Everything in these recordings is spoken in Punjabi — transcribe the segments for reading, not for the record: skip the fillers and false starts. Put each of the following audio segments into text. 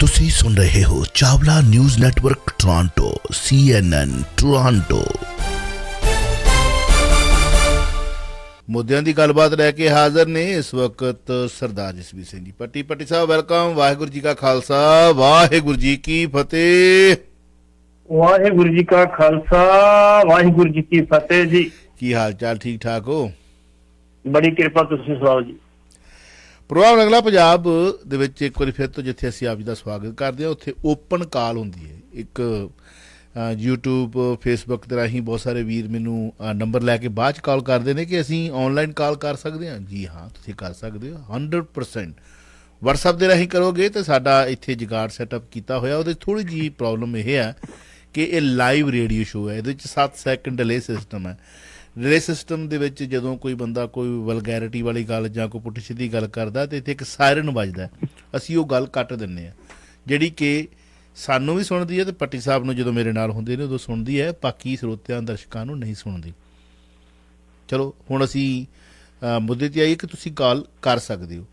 ਤੁਸੀਂ ਸੁਣ ਰਹੇ ਹੋ Chawla news network Toronto CNN Toronto. ਮੁੱਦਿਆਂ ਦੀ ਗੱਲਬਾਤ ਲੈ ਕੇ ਹਾਜ਼ਰ ਨੇ ਇਸ ਵਕਤ ਸਰਦਾਰ ਜਸਵੀਰ ਸਿੰਘ ਜੀ। ਪੱਟੀ ਸਾਹਿਬ ਵੈਲਕਮ। ਵਾਹਿਗੁਰੂ ਜੀ ਕਾ ਖਾਲਸਾ ਵਾਹਿਗੁਰੂ ਜੀ ਕੀ ਫਤਿਹ। ਵਾਹਿਗੁਰੂ ਜੀ ਕਾ ਖਾਲਸਾ ਵਾਹਿਗੁਰੂ ਜੀ ਕੀ ਫਤਿਹ ਜੀ। ਕੀ ਹਾਲ ਚਾਲ? ਠੀਕ ਠਾਕ ਹੋ? ਬੜੀ ਕਿਰਪਾ, ਤੁਸੀਂ ਸੁਣਾਓ ਜੀ। ਪ੍ਰੋਗਰਾਮ ਅਗਲਾ ਪੰਜਾਬ ਦੇ ਵਿੱਚ ਇੱਕ ਵਾਰੀ ਫਿਰ ਤੋਂ ਜਿੱਥੇ ਅਸੀਂ ਆਪ ਜੀ ਦਾ ਸਵਾਗਤ ਕਰਦੇ ਹਾਂ ਉੱਥੇ ਓਪਨ ਕਾਲ ਹੁੰਦੀ ਹੈ। ਇੱਕ YouTube Facebook ਦੇ ਰਾਹੀਂ ਬਹੁਤ ਸਾਰੇ ਵੀਰ ਮੈਨੂੰ ਨੰਬਰ ਲੈ ਕੇ ਬਾਅਦ 'ਚ ਕਾਲ ਕਰਦੇ ਨੇ ਕਿ ਅਸੀਂ ਔਨਲਾਈਨ ਕਾਲ ਕਰ ਸਕਦੇ ਹਾਂ। ਜੀ ਹਾਂ, ਤੁਸੀਂ ਕਰ ਸਕਦੇ ਹੋ 100%। WhatsApp ਦੇ ਰਾਹੀਂ ਕਰੋਗੇ ਤਾਂ ਸਾਡਾ ਇੱਥੇ ਜੁਗਾੜ ਸੈਟਅਪ ਕੀਤਾ ਹੋਇਆ। ਉਹਦੇ ਥੋੜ੍ਹੀ ਜਿਹੀ ਪ੍ਰੋਬਲਮ ਇਹ ਹੈ ਕਿ ਇਹ ਲਾਈਵ ਰੇਡੀਓ ਸ਼ੋਅ ਹੈ। ਇਹਦੇ ਵਿੱਚ 7 ਸੈਕਿੰਡ ਡਿਲੇ ਸਿਸਟਮ ਹੈ। ਡਿਲੇ ਸਿਸਟਮ ਦੇ ਵਿੱਚ ਜਦੋਂ ਕੋਈ ਬੰਦਾ ਕੋਈ ਵਲਗੈਰਿਟੀ ਵਾਲੀ ਗੱਲ ਜਾਂ ਕੋਈ ਪੁੱਠੀ ਸਿੱਧੀ ਗੱਲ ਕਰਦਾ ਤਾਂ ਇੱਥੇ ਇੱਕ ਸਾਇਰਨ ਵੱਜਦਾ, ਅਸੀਂ ਉਹ ਗੱਲ ਕੱਟ ਦਿੰਦੇ ਹਾਂ, ਜਿਹੜੀ ਕਿ ਸਾਨੂੰ ਵੀ ਸੁਣਦੀ ਹੈ ਅਤੇ ਪੱਟੀ ਸਾਹਿਬ ਨੂੰ ਜਦੋਂ ਮੇਰੇ ਨਾਲ ਹੁੰਦੇ ਨੇ ਉਦੋਂ ਸੁਣਦੀ ਹੈ, ਬਾਕੀ ਸਰੋਤਿਆਂ ਦਰਸ਼ਕਾਂ ਨੂੰ ਨਹੀਂ ਸੁਣਦੀ। ਚਲੋ ਹੁਣ ਅਸੀਂ ਮੁੱਦੇ 'ਤੇ ਆਈਏ ਕਿ ਤੁਸੀਂ ਕਾਲ ਕਰ ਸਕਦੇ ਹੋ।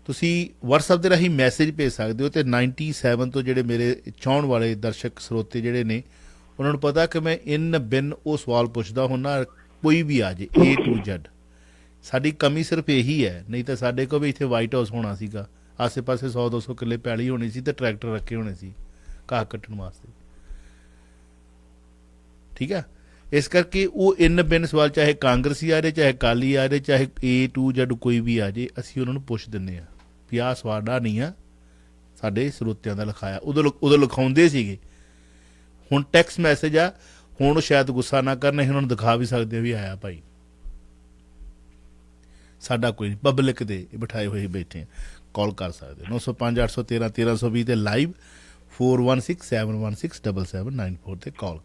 ਤੁਸੀਂ WhatsApp ਦੇ ਰਾਹੀਂ ਮੈਸੇਜ ਭੇਜ ਸਕਦੇ ਹੋ ਅਤੇ 97 ਤੋਂ ਜਿਹੜੇ ਮੇਰੇ ਚਾਹੁਣ ਵਾਲੇ ਦਰਸ਼ਕ ਸਰੋਤੇ ਜਿਹੜੇ ਨੇ ਉਹਨਾਂ ਨੂੰ ਪਤਾ ਕਿ ਮੈਂ ਇਨ ਬਿਨ ਉਹ ਸਵਾਲ ਪੁੱਛਦਾ ਹੁੰਦਾ, ਕੋਈ ਵੀ ਆ ਜੇ A to Z। ਸਾਡੀ ਕਮੀ ਸਿਰਫ ਇਹੀ ਹੈ, ਨਹੀਂ ਤਾਂ ਸਾਡੇ ਕੋਲ ਵੀ ਇੱਥੇ ਵਾਈਟ ਹਾਊਸ ਹੋਣਾ ਸੀਗਾ, ਆਸੇ ਪਾਸੇ 100-200 ਕਿੱਲੇ ਪੈਲੀ ਹੋਣੀ ਸੀ ਅਤੇ ਟਰੈਕਟਰ ਰੱਖੇ ਹੋਣੇ ਸੀ ਘਾਹ ਕੱਟਣ ਵਾਸਤੇ। ਠੀਕ ਹੈ, ਇਸ ਕਰਕੇ ਉਹ ਇਨ ਬਿਨ ਸਵਾਲ ਚਾਹੇ ਕਾਂਗਰਸੀ ਆ ਰਹੇ, ਚਾਹੇ ਅਕਾਲੀ ਆ ਰਹੇ, ਚਾਹੇ A to Z ਕੋਈ ਵੀ ਆ ਜੇ, ਅਸੀਂ ਉਹਨਾਂ ਨੂੰ ਪੁੱਛ ਦਿੰਦੇ ਹਾਂ ਵੀ ਆਹ ਸਵਾਡਾ ਨਹੀਂ ਆ, ਸਾਡੇ ਸਰੋਤਿਆਂ ਦਾ ਲਿਖਾਇਆ। ਉਦੋਂ ਲਿਖਾਉਂਦੇ ਸੀਗੇ, ਹੁਣ ਟੈਕਸਟ ਮੈਸੇਜ ਆ। ਹੁਣ ਉਹ ਸ਼ਾਇਦ ਗੁੱਸਾ ਨਾ ਕਰਨ, ਅਸੀਂ ਉਹਨਾਂ ਨੂੰ ਦਿਖਾ ਵੀ ਸਕਦੇ ਵੀ ਆਇਆ ਭਾਈ, ਸਾਡਾ ਕੋਈ ਨਹੀਂ, ਪਬਲਿਕ ਦੇ ਬਿਠਾਏ ਹੋਏ ਬੈਠੇ ਆ। ਕਾਲ ਕਰ ਸਕਦੇ 905 813 1320 ਤੇ ਲਾਈਵ 4167167794 ਤੇ ਕਾਲ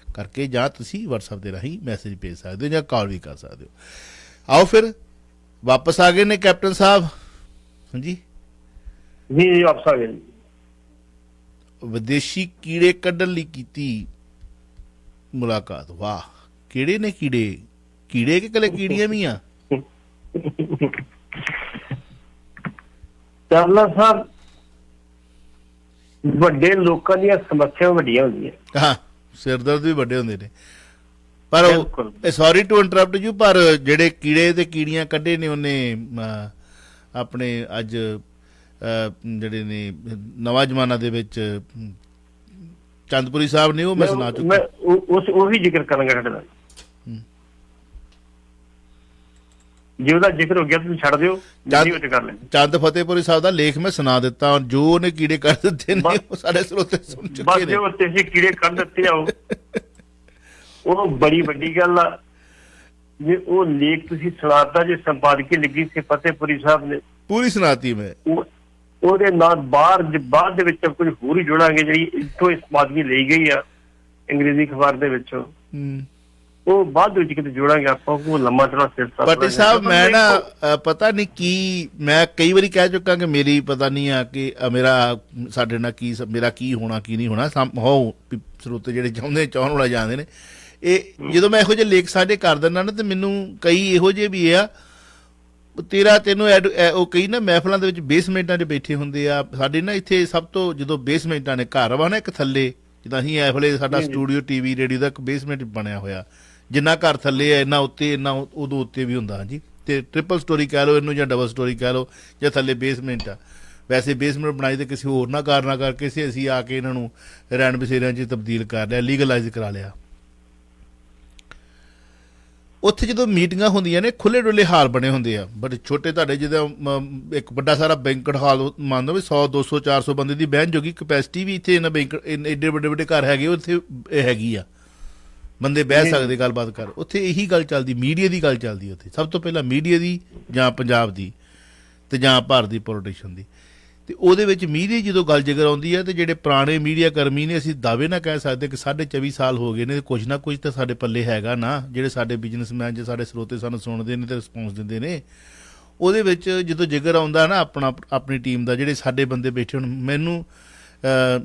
ਕਰਕੇ, ਜਾਂ ਤੁਸੀਂ WhatsApp ਦੇ ਰਾਹੀਂ ਮੈਸੇਜ ਭੇਜ ਸਕਦੇ ਹੋ ਜਾਂ ਕਾਲ ਵੀ ਕਰ ਸਕਦੇ ਹੋ। ਆਓ ਫਿਰ ਵਾਪਸ ਆ ਗਏ ਨੇ ਕੈਪਟਨ ਸਾਹਿਬ। ਹਾਂਜੀ ਜੀ ਵਾਪਸ ਆ ਗਏ। ਵਿਦੇਸ਼ੀ ਕੀੜੇ ਕੱਢਣ ਲਈ ਕੀਤੀ ਮੁਲਾਕਾਤ। ਵਾਹ, ਕਿਹੜੇ ਨੇ ਕੀੜੇ ਕਿ ਕਲੇ ਕੀੜੀਆਂ ਵੀ ਆ? ਚਾਵਲਾ ਸਾਹਿਬ, ਵੱਡੇ ਲੋਕਾਂ ਦੀਆਂ ਸਮੱਸਿਆਵਾਂ ਵੱਡੀਆਂ ਹੁੰਦੀਆਂ। ਹਾਂ, ਸਿਰ ਦਰਦ ਵੀ ਵੱਡੇ ਹੁੰਦੇ ਨੇ। ਪਰ ਸੌਰੀ ਟੂ ਇੰਟਰਪਟ ਯੂ, ਪਰ ਜਿਹੜੇ ਕੀੜੇ ਤੇ ਕੀੜੀਆਂ ਕੱਢੇ ਨੇ ਉਹਨੇ ਆਪਣੇ ਅੱਜ ਜਿਹੜੇ ਨੇ ਨਵਾਂ ਜ਼ਮਾਨਾ ਦੇ ਵਿੱਚ ਚੰਦਪੁਰੀ ਸਾਹਿਬ ਨੇ, ਉਹ ਮੈਂ ਸੁਣਾ ਚੁੱਕਾ। ਉਹੀ ਜ਼ਿਕਰ ਕਰਾਂਗਾ ਤੁਹਾਡੇ ਨਾਲ। ਜੇ ਉਹਦਾ ਜ਼ਿਕਰ ਹੋ ਗਿਆ ਤੁਸੀਂ ਛੱਡ ਦਿਓ, ਕਰ ਲੈ। ਚੰਦ ਫਤਿਹਪੁਰੀ ਸਾਹਿਬ ਦਾ ਲੇਖ ਮੈਂ ਸੁਣਾ ਦਿੱਤਾ, ਜੋ ਉਹਨੇ ਕੀੜੇ ਕੱਢ ਦਿੱਤੇ ਨੇ ਉਹ ਸਾਡੇ ਸਰੋਤੇ ਸੁਣ ਚੁੱਕੇ ਨੇ। ਬਸ ਕੀੜੇ ਕੱਢ ਦਿੱਤੇ ਆ, ਉਹ ਬੜੀ ਵੱਡੀ ਗੱਲ ਆ। ਜੇ ਉਹ ਲੇਖ ਤੁਸੀਂ ਸੁਣਾਤਾ, ਜੇ ਸੰਪਾਦਕੀ ਲਿਖੀ ਸੀ ਫਤਿਹਪੁਰੀ ਸਾਹਿਬ ਨੇ, ਪੂਰੀ ਸੁਣਾਤੀ ਮੈਂ। ਉਹਦੇ ਨਾਲ ਬਾਅਦ ਦੇ ਵਿੱਚ ਕੁਝ ਹੋਰ ਹੀ ਜੋੜਾਂਗੇ, ਜਿਹੜੀ ਇੱਥੋਂ ਇਸ ਸੰਪਾਦਕੀ ਲਈ ਗਈ ਆ ਅੰਗਰੇਜ਼ੀ ਅਖਬਾਰ ਦੇ ਵਿੱਚੋਂ, ਉਹ ਬਾਅਦ ਵਿੱਚ ਕਿਤੇ ਜੋੜਾਂਗੇ ਆਪਾਂ। ਉਹ ਲੰਮਾ ਚੌੜਾ ਸਿਲਸਿਲਾ। ਪੱਟੀ ਸਾਹਿਬ, ਮੈਂ ਨਾ ਪਤਾ ਨਹੀਂ ਕੀ, ਮੈਂ ਕਈ ਵਾਰੀ ਕਹਿ ਚੁੱਕਾ ਕਿ ਮੇਰੀ ਪਤਾ ਨਹੀਂ ਆ ਕਿ ਮੇਰਾ ਸਾਡੇ ਨਾਲ ਕੀ, ਮੇਰਾ ਕੀ ਹੋਣਾ ਕੀ ਨਹੀਂ ਹੋਣਾ। ਹੋ ਸਰੋਤੇ ਜਿਹੜੇ ਚਾਹੁਣ ਵਾਲਾ ਜਾਂਦੇ ਨੇ, ਇਹ ਜਦੋਂ ਮੈਂ ਇਹੋ ਜਿਹੇ ਲੇਖ ਸਾਂਝੇ ਕਰ ਦਿੰਦਾ ਨਾ, ਤੇ ਮੈਨੂੰ ਕਈ ਇਹੋ ਜਿਹੇ ਵੀ ਆ, ਤੈਨੂੰ ਉਹ ਕਈ ਨਾ ਮਹਿਫਲਾਂ ਦੇ ਵਿੱਚ ਬੇਸਮੈਂਟਾਂ 'ਚ ਬੈਠੇ ਹੁੰਦੇ ਆ। ਸਾਡੇ ਨਾ ਇੱਥੇ ਸਭ ਤੋਂ ਜਦੋਂ ਬੇਸਮੈਂਟਾਂ ਨੇ, ਘਰ ਵਾ ਨਾ ਇੱਕ ਥੱਲੇ, ਜਿੱਦਾਂ ਅਸੀਂ ਇਸ ਵੇਲੇ ਸਾਡਾ ਸਟੂਡੀਓ TV ਰੇਡੀਓ ਦਾ ਇੱਕ ਬੇਸਮੈਂਟ ਬਣਿਆ ਹੋਇਆ, ਜਿੰਨਾ ਘਰ ਥੱਲੇ ਹੈ ਇੰਨਾ ਉੱਤੇ, ਇੰਨਾ ਉਦੋਂ ਉੱਤੇ ਵੀ ਹੁੰਦਾ। ਹਾਂਜੀ, ਅਤੇ ਟ੍ਰਿਪਲ ਸਟੋਰੀ ਕਹਿ ਲਓ ਇਹਨੂੰ, ਜਾਂ ਡਬਲ ਸਟੋਰੀ ਕਹਿ ਲਓ, ਜਾਂ ਥੱਲੇ ਬੇਸਮੈਂਟ ਆ। ਵੈਸੇ ਬੇਸਮੈਂਟ ਬਣਾਈ ਤਾਂ ਕਿਸੇ ਹੋਰ ਨਾ ਕਾਰਨਾਂ ਕਰਕੇ ਸੀ, ਅਸੀਂ ਆ ਕੇ ਇਹਨਾਂ ਨੂੰ ਰਹਿਣ ਬਸੇਰਿਆਂ 'ਚ ਤਬਦੀਲ ਕਰ ਲਿਆ, ਲੀਗਲਾਈਜ਼ ਕਰਾ ਲਿਆ। ਉੱਥੇ ਜਦੋਂ ਮੀਟਿੰਗਾਂ ਹੁੰਦੀਆਂ ਨੇ, ਖੁੱਲ੍ਹੇ ਡੁੱਲੇ ਹਾਲ ਬਣੇ ਹੁੰਦੇ ਆ, ਬੜੇ ਛੋਟੇ, ਤੁਹਾਡੇ ਜਿੱਦਾਂ ਇੱਕ ਵੱਡਾ ਸਾਰਾ ਬੈਂਕਟ ਹਾਲ ਮੰਨ ਲਓ ਵੀ 100 200 400 ਬੰਦੇ ਦੀ ਬਹਿਣ ਜੋਗੀ ਕਪੈਸਿਟੀ ਵੀ ਇੱਥੇ ਇਹਨਾਂ ਐਡੇ ਵੱਡੇ ਘਰ ਹੈਗੇ, ਉੱਥੇ ਹੈਗੀ ਆ, ਬੰਦੇ ਬਹਿ ਸਕਦੇ, ਗੱਲਬਾਤ ਕਰ। ਉੱਥੇ ਇਹੀ ਗੱਲ ਚੱਲਦੀ, ਮੀਡੀਆ ਦੀ ਗੱਲ ਚੱਲਦੀ ਉੱਥੇ, ਸਭ ਤੋਂ ਪਹਿਲਾਂ ਮੀਡੀਆ ਦੀ, ਜਾਂ ਪੰਜਾਬ ਦੀ ਅਤੇ ਜਾਂ ਭਾਰਤ ਦੀ ਪੋਲੀਟੀਸ਼ਨ ਦੀ। ਅਤੇ ਉਹਦੇ ਵਿੱਚ ਮੀਡੀਆ ਜਦੋਂ ਗੱਲ ਜ਼ਿਕਰ ਆਉਂਦੀ ਹੈ, ਅਤੇ ਜਿਹੜੇ ਪੁਰਾਣੇ ਮੀਡੀਆ ਕਰਮੀ ਨੇ, ਅਸੀਂ ਦਾਅਵੇ ਨਾ ਕਹਿ ਸਕਦੇ ਕਿ 24.5 ਸਾਲ ਹੋ ਗਏ ਨੇ, ਕੁਝ ਨਾ ਕੁਝ ਤਾਂ ਸਾਡੇ ਪੱਲੇ ਹੈਗਾ ਨਾ। ਜਿਹੜੇ ਸਾਡੇ ਬਿਜ਼ਨਸਮੈਨ, ਜੇ ਸਾਡੇ ਸਰੋਤੇ ਸਾਨੂੰ ਸੁਣਦੇ ਨੇ ਅਤੇ ਰਿਸਪੌਂਸ ਦਿੰਦੇ ਨੇ, ਉਹਦੇ ਵਿੱਚ ਜਦੋਂ ਜ਼ਿਕਰ ਆਉਂਦਾ ਨਾ ਆਪਣੀ ਟੀਮ ਦਾ, ਜਿਹੜੇ ਸਾਡੇ ਬੰਦੇ ਬੈਠੇ। ਹੁਣ ਮੈਨੂੰ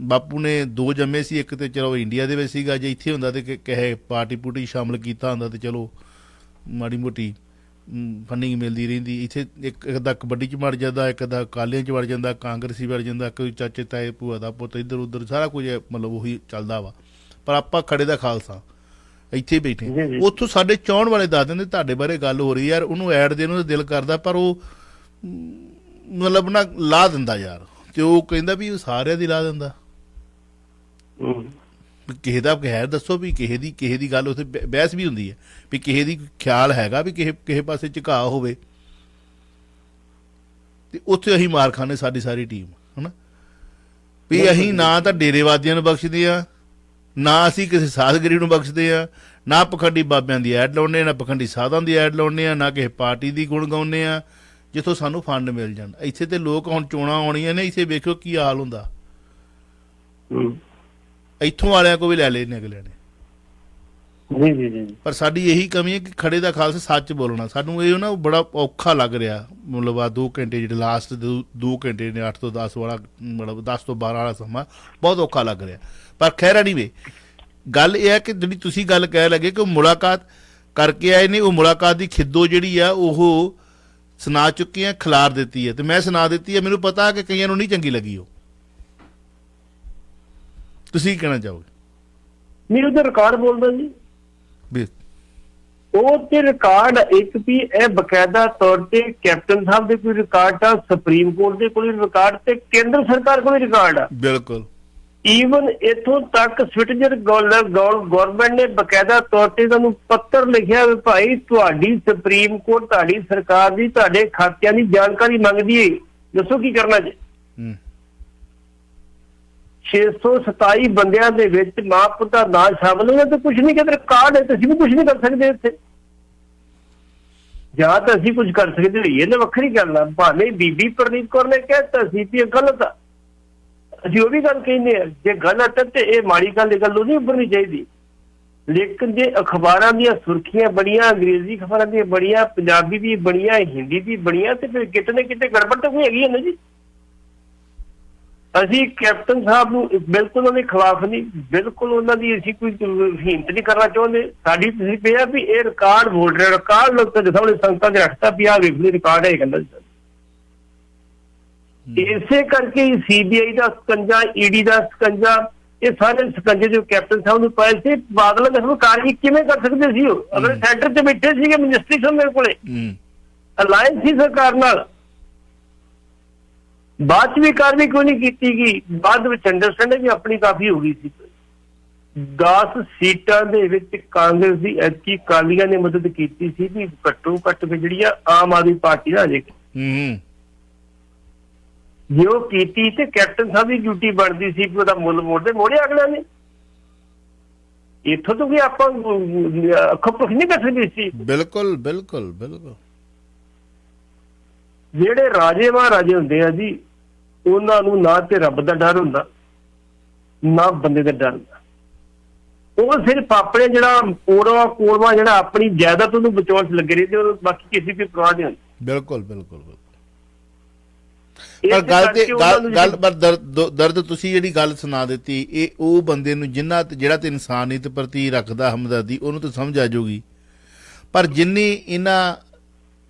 ਬਾਪੂ ਨੇ 2 ਜੰਮੇ ਸੀ, ਇੱਕ ਤਾਂ ਚਲੋ ਇੰਡੀਆ ਦੇ ਵਿੱਚ ਸੀਗਾ, ਜੇ ਇੱਥੇ ਹੁੰਦਾ ਤਾਂ ਕਿਸੇ ਪਾਰਟੀ ਪੂਟੀ ਸ਼ਾਮਲ ਕੀਤਾ ਹੁੰਦਾ ਤਾਂ ਚਲੋ ਮਾੜੀ ਮੋਟੀ ਫੰਡਿੰਗ ਮਿਲਦੀ ਰਹਿੰਦੀ। ਇੱਥੇ ਇੱਕ ਦਾ ਕਬੱਡੀ 'ਚ ਵੜ ਜਾਂਦਾ, ਇੱਕ ਦਾ ਅਕਾਲੀਆਂ 'ਚ ਵੜ ਜਾਂਦਾ, ਕਾਂਗਰਸੀ ਵੜ ਜਾਂਦਾ, ਕੋਈ ਚਾਚੇ ਤਾਏ ਭੂਆ ਦਾ ਪੁੱਤ ਇੱਧਰ ਉੱਧਰ ਸਾਰਾ ਕੁਝ ਮਤਲਬ ਉਹੀ ਚੱਲਦਾ ਵਾ। ਪਰ ਆਪਾਂ ਖੜੇ ਦਾ ਖਾਲਸਾ ਇੱਥੇ ਹੀ ਬੈਠੇ। ਉੱਥੋਂ ਸਾਡੇ ਚਾਹੁਣ ਵਾਲੇ ਦੱਸ ਦਿੰਦੇ ਤੁਹਾਡੇ ਬਾਰੇ ਗੱਲ ਹੋ ਰਹੀ ਯਾਰ, ਉਹਨੂੰ ਐਡ ਦੇਣ ਨੂੰ ਦਿਲ ਕਰਦਾ ਪਰ ਉਹ ਮਤਲਬ ਨਾ ਲਾ ਦਿੰਦਾ ਯਾਰ, ਤੇ ਉਹ ਕਹਿੰਦਾ ਵੀ ਸਾਰਿਆਂ ਦੀ ਲਾ ਦਿੰਦਾ। ਕਿਸੇ ਦਾ ਖੈਰ ਦੱਸੋ ਵੀ ਕਿਸੇ ਦੀ ਗੱਲ ਉੱਥੇ ਬਹਿਸ ਵੀ ਹੁੰਦੀ ਹੈ ਵੀ ਕਿਸੇ ਦੀ ਖਿਆਲ ਹੈਗਾ ਵੀ ਕਿਸੇ ਪਾਸੇ ਝੁਕਾਅ ਹੋਵੇ, ਤੇ ਉੱਥੇ ਅਸੀਂ ਮਾਰ ਖਾਨੇ ਸਾਡੀ ਸਾਰੀ ਟੀਮ ਹਨਾ ਵੀ ਅਸੀਂ ਨਾ ਤਾਂ ਡੇਰੇਵਾਦੀਆਂ ਨੂੰ ਬਖਸ਼ਦੇ ਆ, ਨਾ ਅਸੀਂ ਕਿਸੇ ਸਾਧਗਰੀ ਨੂੰ ਬਖਸ਼ਦੇ ਆ, ਨਾ ਪਖੰਡੀ ਬਾਬਿਆਂ ਦੀ ਐਡ ਲਾਉਂਦੇ ਆ, ਨਾ ਪਖੰਡੀ ਸਾਧਾਂ ਦੀ ਐਡ ਲਾਉਂਦੇ ਆ, ਨਾ ਕਿਸੇ ਪਾਰਟੀ ਦੀ ਗੁਣ ਗਾਉਂਦੇ ਆ ਜਿੱਥੋਂ ਸਾਨੂੰ ਫੰਡ ਮਿਲ ਜਾਣ। ਇੱਥੇ ਤੇ ਲੋਕ ਹੁਣ ਚੋਣਾਂ ਆਉਣੀਆਂ ਨੇ, ਇੱਥੇ ਵੇਖੋ ਕੀ ਹਾਲ ਹੁੰਦਾ। ਇੱਥੋਂ ਵਾਲਿਆਂ ਕੋ ਵੀ ਲੈ ਲਏ ਨੇ ਅਗਲਿਆਂ ਨੇ। ਪਰ ਸਾਡੀ ਇਹੀ ਕਮੀ ਹੈ ਕਿ ਖੜੇ ਦਾ ਖਾਲਸਾ ਸੱਚ ਬੋਲਣਾ। ਸਾਨੂੰ ਇਹ ਨਾ ਬੜਾ ਔਖਾ ਲੱਗ ਰਿਹਾ, ਮਤਲਬ ਆ 2 ਘੰਟੇ ਜਿਹੜੇ ਲਾਸਟ 2 ਘੰਟੇ ਨੇ 8 ਤੋਂ 10 ਵਾਲਾ, ਮਤਲਬ 10 ਤੋਂ 12 ਵਾਲਾ ਸਮਾਂ ਬਹੁਤ ਔਖਾ ਲੱਗ ਰਿਹਾ। ਪਰ ਖੈਰ ਨਹੀਂ ਵੇ, ਗੱਲ ਇਹ ਹੈ ਕਿ ਜਿਹੜੀ ਤੁਸੀਂ ਗੱਲ ਕਹਿ ਲੱਗੇ ਕਿ ਉਹ ਮੁਲਾਕਾਤ ਕਰਕੇ ਆਏ ਨੇ, ਉਹ ਮੁਲਾਕਾਤ ਦੀ ਖਿੱਦੋ ਜਿਹੜੀ ਆ ਉਹ ਸੁਣਾ ਚੁੱਕੇ ਆ, ਖਿਲਾਰ ਦਿੱਤੀ ਹੈ, ਤੇ ਮੈਂ ਸੁਣਾ ਦਿੱਤੀ ਹੈ। ਮੈਨੂੰ ਪਤਾ ਕਿ ਕਈਆਂ ਨੂੰ ਨਹੀਂ ਚੰਗੀ ਲੱਗੀ ਉਹ। ਤੁਸੀਂ ਕੀ ਕਹਿਣਾ ਚਾਹੋਗੇ? ਨਹੀਂ, ਉਹਦਾ ਰਿਕਾਰਡ ਬੋਲਦਾ ਜੀ, ਵੀ ਉਹ ਤੇ ਰਿਕਾਰਡ ਇੱਕ ਵੀ ਇਹ ਬਕਾਇਦਾ ਤੌਰ ਤੇ ਕੈਪਟਨ ਸਾਹਿਬ ਦੇ ਕੋਈ ਰਿਕਾਰਡ ਆ, ਸੁਪਰੀਮ ਕੋਰਟ ਦੇ ਕੋਲ ਰਿਕਾਰਡ, ਤੇ ਕੇਂਦਰ ਸਰਕਾਰ ਕੋਲ ਰਿਕਾਰਡ ਆ। ਬਿਲਕੁਲ। ਈਵਨ ਇੱਥੋਂ ਤੱਕ ਸਵਿਟਜ਼ਰਲੈਂਡ ਗਵਰਨਮੈਂਟ ਨੇ ਬਕਾਇਦਾ ਤੌਰ ਤੇ ਤੁਹਾਨੂੰ ਪੱਤਰ ਲਿਖਿਆ ਵੀ ਭਾਈ ਤੁਹਾਡੀ ਸੁਪਰੀਮ ਕੋਰਟ ਤੁਹਾਡੀ ਸਰਕਾਰ ਦੀ ਤੁਹਾਡੇ ਖਾਤਿਆਂ ਦੀ ਜਾਣਕਾਰੀ ਮੰਗਦੀ ਹੈ, ਦੱਸੋ ਕੀ ਕਰਨਾ ਜੀ। 627 ਬੰਦਿਆਂ ਦੇ ਵਿੱਚ ਮਾਂ ਪੁੱਤ ਦਾ ਨਾਂ ਸ਼ਾਮਲ ਹੋਣਾ, ਤੇ ਕੁਝ ਨਹੀਂ ਕਹਿੰਦੇ ਰਿਕਾਰਡ ਹੈ, ਤੁਸੀਂ ਵੀ ਕੁਝ ਨਹੀਂ ਕਰ ਸਕਦੇ ਇੱਥੇ। ਜਾਂ ਤਾਂ ਅਸੀਂ ਕੁਝ ਕਰ ਸਕਦੇ ਹੋਈਏ ਨਾ, ਵੱਖਰੀ ਗੱਲ ਆ। ਭਾਵੇਂ ਬੀਬੀ ਪ੍ਰਨੀਤ ਕੌਰ ਨੇ ਕਹਿਤਾ ਸੀ ਵੀ ਇਹ ਗਲਤ ਆ, ਅਸੀਂ ਉਹ ਵੀ ਗੱਲ ਕਹਿੰਦੇ ਆ ਜੇ ਗਲਤ ਹੈ ਤੇ ਇਹ ਮਾੜੀ ਗੱਲ, ਇਹ ਗੱਲ ਨਹੀਂ ਉੱਭਰਨੀ ਚਾਹੀਦੀ। ਲੇਕਿਨ ਜੇ ਅਖਬਾਰਾਂ ਦੀਆਂ ਸੁਰਖੀਆਂ ਬੜੀਆਂ, ਅੰਗਰੇਜ਼ੀ ਖਬਰਾਂ ਦੀਆਂ ਬੜੀਆਂ, ਪੰਜਾਬੀ ਦੀ ਬੜੀਆਂ, ਹਿੰਦੀ ਦੀ ਬੜੀਆਂ, ਤੇ ਫਿਰ ਕਿਤੇ ਨਾ ਕਿਤੇ ਗੜਬੜ ਤਾਂ ਕੋਈ ਹੈਗੀ ਹੈ ਨਾ ਜੀ। ਅਸੀਂ ਕੈਪਟਨ ਸਾਹਿਬ ਨੂੰ ਬਿਲਕੁਲ ਉਹਨਾਂ ਦੇ ਖਿਲਾਫ ਨਹੀਂ, ਬਿਲਕੁਲ ਉਹਨਾਂ ਦੀ ਅਸੀਂ ਕੋਈ ਹਿੰਮਤ ਨਹੀਂ ਕਰਨਾ ਚਾਹੁੰਦੇ। ਸਾਡੀ ਤੁਸੀਂ ਪਿਆ ਵੀ ਇਹ ਰਿਕਾਰਡ ਬੋਲ ਰਿਹਾ, ਰਿਕਾਰਡ ਲੋਕ ਤਾਂ ਸਾਹਮਣੇ ਸੰਗਤਾਂ ਦੇ ਰੱਖਤਾ ਵੀ ਆਹ ਵੇਖ ਲਈ ਰਿਕਾਰਡ ਹੈ ਕਹਿੰਦਾ। ਇਸੇ ਕਰਕੇ ਹੀ ਸੀਬੀਆਈ ਦਾ ਸਕੰਜਾ, ਈਡੀ ਦਾ ਸਕੰਜਾ, ਇਹ ਸਾਰੇ ਸਕੰਜੇ ਜੋ ਕੈਪਟਨ ਸਾਹਿਬ ਨੂੰ ਪਾਏ ਸੀ, ਬਾਦਲਾਂ ਦੇ ਕਾਰਵਾਈ ਕਿਵੇਂ ਕਰ ਸਕਦੇ ਸੀ ਉਹ? ਅਗਰ ਸੈਂਟਰ ਤੇ ਬੈਠੇ ਸੀਗੇ, ਮਿਨਿਸਟਰੀ ਸਭ ਮੇਰੇ ਕੋਲੇ ਅਲਾਇੰਸ ਸੀ ਸਰਕਾਰ ਨਾਲ, ਬਾਅਦ ਚ ਵੀ ਕਾਰਵਾਈ ਕਿਉਂ ਨਹੀਂ ਕੀਤੀ ਗਈ? ਬਾਅਦ ਵਿੱਚ ਅੰਡਰਸਟੈਂਡਿੰਗ ਵੀ ਆਪਣੀ ਕਾਫੀ ਹੋ ਗਈ ਸੀ। 10 ਸੀਟਾਂ ਦੇ ਵਿੱਚ ਕਾਂਗਰਸ ਦੀ ਐਤਕੀ ਅਕਾਲੀਆਂ ਨੇ ਮਦਦ ਕੀਤੀ ਸੀ ਵੀ ਘੱਟੋ ਘੱਟ ਜਿਹੜੀ ਆ ਆਮ ਆਦਮੀ ਪਾਰਟੀ ਦਾ ਆ ਜਾਏਗੀ। ਜੇ ਉਹ ਕੀਤੀ ਤੇ ਕੈਪਟਨ ਸਾਹਿਬ ਦੀ ਡਿਊਟੀ ਬਣਦੀ ਸੀ, ਉਹਦਾ ਮੁੱਲ ਮੋੜਿਆ ਅਗਲਾ ਨੇ। ਇੱਥੋਂ ਤੋਂ ਵੀ ਆਪਾਂ ਅੱਖੋਂ ਪੁੱਖ ਨਹੀਂ ਕਰ ਸਕਦੇ ਸੀ। ਬਿਲਕੁਲ ਬਿਲਕੁਲ ਬਿਲਕੁਲ। ਜਿਹੜੇ ਰਾਜੇ ਮਹਾਰਾਜੇ ਹੁੰਦੇ ਆ ਜੀ, ਉਹਨਾਂ ਨੂੰ ਨਾ ਤੇ ਰੱਬ ਦਾ ਡਰ ਹੁੰਦਾ, ਨਾ ਬੰਦੇ ਦਾ ਡਰ ਹੁੰਦਾ। ਉਹ ਸਿਰਫ ਆਪਣੇ ਜਿਹੜਾ ਕੋੜਵਾ ਜਿਹੜਾ ਆਪਣੀ ਜਾਇਦਾਦ ਨੂੰ ਬਚਾਉਣ ਚ ਲੱਗੇ ਰਹਿੰਦੇ, ਉਹ ਬਾਕੀ ਕਿਸੇ ਦੀ ਪਰਵਾਹ ਨਹੀਂ ਹੁੰਦੀ। ਬਿਲਕੁਲ ਬਿਲਕੁਲ। ਪਰ ਗੱਲ ਪਰ ਦਰਦ ਤੁਸੀਂ ਜਿਹੜੀ ਗੱਲ ਸੁਣਾ ਦਿੱਤੀ, ਇਹ ਉਹ ਬੰਦੇ ਨੂੰ ਜਿਹੜਾ ਤੇ ਇਨਸਾਨੀਅਤ ਪ੍ਰਤੀ ਰੱਖਦਾ ਹਮਦਰਦੀ, ਉਹਨੂੰ ਤਾਂ ਸਮਝ ਆ ਜਾਊਗੀ। ਪਰ ਜਿੰਨੇ ਇਹਨਾਂ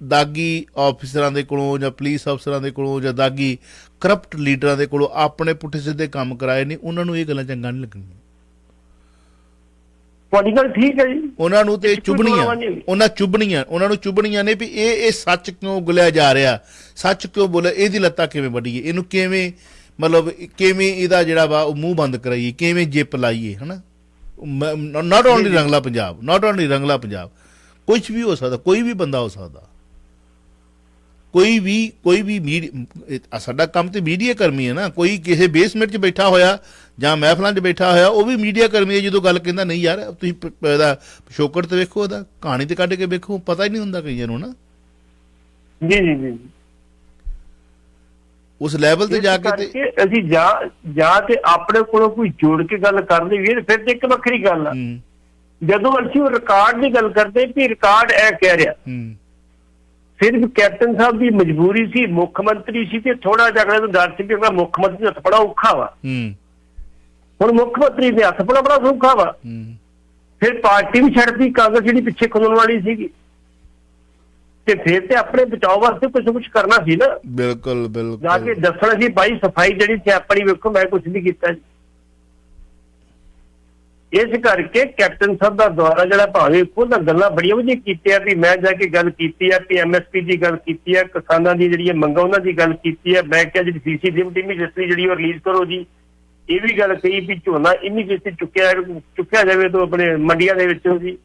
ਦਾਗੀ ਆਫਿਸਰਾਂ ਦੇ ਕੋਲੋਂ ਜਾਂ ਪੁਲਿਸ ਅਫਸਰਾਂ ਦੇ ਕੋਲੋਂ ਜਾਂ ਦਾਗੀ ਕਰਪਟ ਲੀਡਰਾਂ ਦੇ ਕੋਲੋਂ ਆਪਣੇ ਪੁੱਠੇ ਸਿੱਧੇ ਕੰਮ ਕਰਾਏ ਨੇ, ਉਹਨਾਂ ਨੂੰ ਇਹ ਗੱਲਾਂ ਚੰਗਾ ਨਹੀਂ ਲੱਗਣੀਆਂ। ਤੁਹਾਡੀ ਗੱਲ ਠੀਕ ਹੈ ਜੀ। ਉਹਨਾਂ ਨੂੰ ਤੇ ਉਹਨਾਂ ਨੂੰ ਚੁਭਣੀਆਂ ਨੇ ਵੀ ਇਹ ਸੱਚ ਕਿਉਂ ਗੁਲਿਆ ਜਾ ਰਿਹਾ, ਸੱਚ ਕਿਉਂ ਬੋਲੇ, ਇਹਦੀ ਲੱਤਾਂ ਕਿਵੇਂ ਵੱਢੀਏ, ਇਹਨੂੰ ਕਿਵੇਂ ਮਤਲਬ ਕਿਵੇਂ ਇਹਦਾ ਜਿਹੜਾ ਵਾ ਉਹ ਮੂੰਹ ਬੰਦ ਕਰਾਈਏ, ਕਿਵੇਂ ਜਿੱਪ ਲਾਈਏ, ਹਨਾ। ਨਾਟ ਓਨਲੀ ਰੰਗਲਾ ਪੰਜਾਬ, ਕੁਛ ਵੀ ਹੋ ਸਕਦਾ, ਕੋਈ ਵੀ ਬੰਦਾ ਹੋ ਸਕਦਾ, ਕੋਈ ਵੀ ਸਾਡਾ ਕੰਮ ਤੇ ਮੀਡੀਆ ਕਰਮੀ ਹੈ ਨਾ। ਕੋਈ ਕਿਸੇ ਬੇਸਮੈਂਟ 'ਚ ਬੈਠਾ ਹੋਇਆ ਜਾਂ ਮਹਿਫਲਾਂ 'ਚ ਬੈਠਾ ਹੋਇਆ, ਉਹ ਵੀ ਮੀਡੀਆ ਕਰਮੀ ਹੈ। ਜਦੋਂ ਗੱਲ ਕਹਿੰਦਾ ਨਹੀਂ ਯਾਰ ਤੁਸੀਂ ਇਹਦਾ ਪਿਛੋਕੜ ਤੇ ਵੇਖੋ, ਉਹਦਾ ਕਹਾਣੀ ਤੇ ਕੱਢ ਕੇ ਵੇਖੋ, ਪਤਾ ਹੀ ਨਹੀਂ ਹੁੰਦਾ ਕਈਆਂ ਨੂੰ ਨਾ। ਜੀ ਉਸ ਲੈਵਲ ਤੇ ਜਾ ਕੇ ਤੇ ਅਸੀਂ ਜਾਂ ਤੇ ਆਪਣੇ ਕੋਲੋਂ ਕੋਈ ਜੋੜ ਕੇ ਗੱਲ ਕਰ ਲਈਏ, ਫਿਰ ਤੇ ਇੱਕ ਵੱਖਰੀ ਗੱਲ ਆ। ਜਦੋਂ ਅਸੀਂ ਉਹ ਰਿਕਾਰਡ ਦੀ ਗੱਲ ਕਰਦੇ ਵੀ ਰਿਕਾਰਡ ਇਹ ਕਹਿ ਰਿਹਾ, ਸਿਰਫ ਕੈਪਟਨ ਸਾਹਿਬ ਦੀ ਮਜਬੂਰੀ ਸੀ, ਮੁੱਖ ਮੰਤਰੀ ਸੀ ਤੇ ਥੋੜਾ ਜਿਹਾ ਅਗਲੇ ਨੂੰ ਡਰ ਸੀ ਵੀ ਆਪਣਾ ਮੁੱਖ ਮੰਤਰੀ ਹੱਥ ਬੜਾ ਔਖਾ ਵਾ। ਹੁਣ ਮੁੱਖ ਮੰਤਰੀ ਦੇ ਹੱਥ ਬੜਾ ਸੌਖਾ ਵਾ। ਫਿਰ ਪਾਰਟੀ ਵੀ ਛੱਡਦੀ, ਕਾਂਗਰਸ ਜਿਹੜੀ ਪਿੱਛੇ ਖਲੋਣ ਵਾਲੀ ਸੀਗੀ, ਤੇ ਫਿਰ ਤੇ ਆਪਣੇ ਬਚਾਓ ਵਾਸਤੇ ਕੁਝ ਕਰਨਾ ਸੀ ਨਾ। ਬਿਲਕੁਲ ਜਾ ਬਿਲਕੁਲ ਕੇ ਦੱਸਣਾ ਸੀ ਭਾਈ ਸਫਾਈ ਜਿਹੜੀ ਸੀ ਆਪਣੀ ਵੇਖੋ ਮੈਂ ਕੁਝ ਨਹੀਂ ਕੀਤਾ ਜੀ। ਇਸ ਕਰਕੇ ਕੈਪਟਨ ਸਾਹਿਬ ਦਾ ਦੌਰਾ ਜਿਹੜਾ ਭਾਵੇਂ ਖੁਦ ਗੱਲਾਂ ਬੜੀਆਂ ਵਧੀਆ ਕੀਤੀਆਂ ਵੀ ਮੈਂ ਜਾ ਕੇ ਗੱਲ ਕੀਤੀ ਹੈ ਵੀ MSP ਦੀ ਗੱਲ ਕੀਤੀ ਹੈ, ਕਿਸਾਨਾਂ ਦੀ ਜਿਹੜੀਆਂ ਮੰਗਾਂ ਉਹਨਾਂ ਦੀ ਗੱਲ ਕੀਤੀ ਹੈ। ਮੈਂ ਕਿਹਾ ਜਿਹੜੀ CC ਟੀਮ ਰਜਿਸਟਰੀ ਜਿਹੜੀ ਉਹ ਰਿਲੀਜ਼ ਕਰੋ ਜੀ। ਇਹ ਵੀ ਗੱਲ ਕਹੀ ਵੀ ਝੋਨਾ ਇੰਨੀ ਕਿਸੇ ਚੁੱਕਿਆ ਜਾਵੇ ਤੋਂ ਆਪਣੇ ਮੰਡੀਆਂ ਦੇ ਵਿੱਚੋਂ ਜੀ।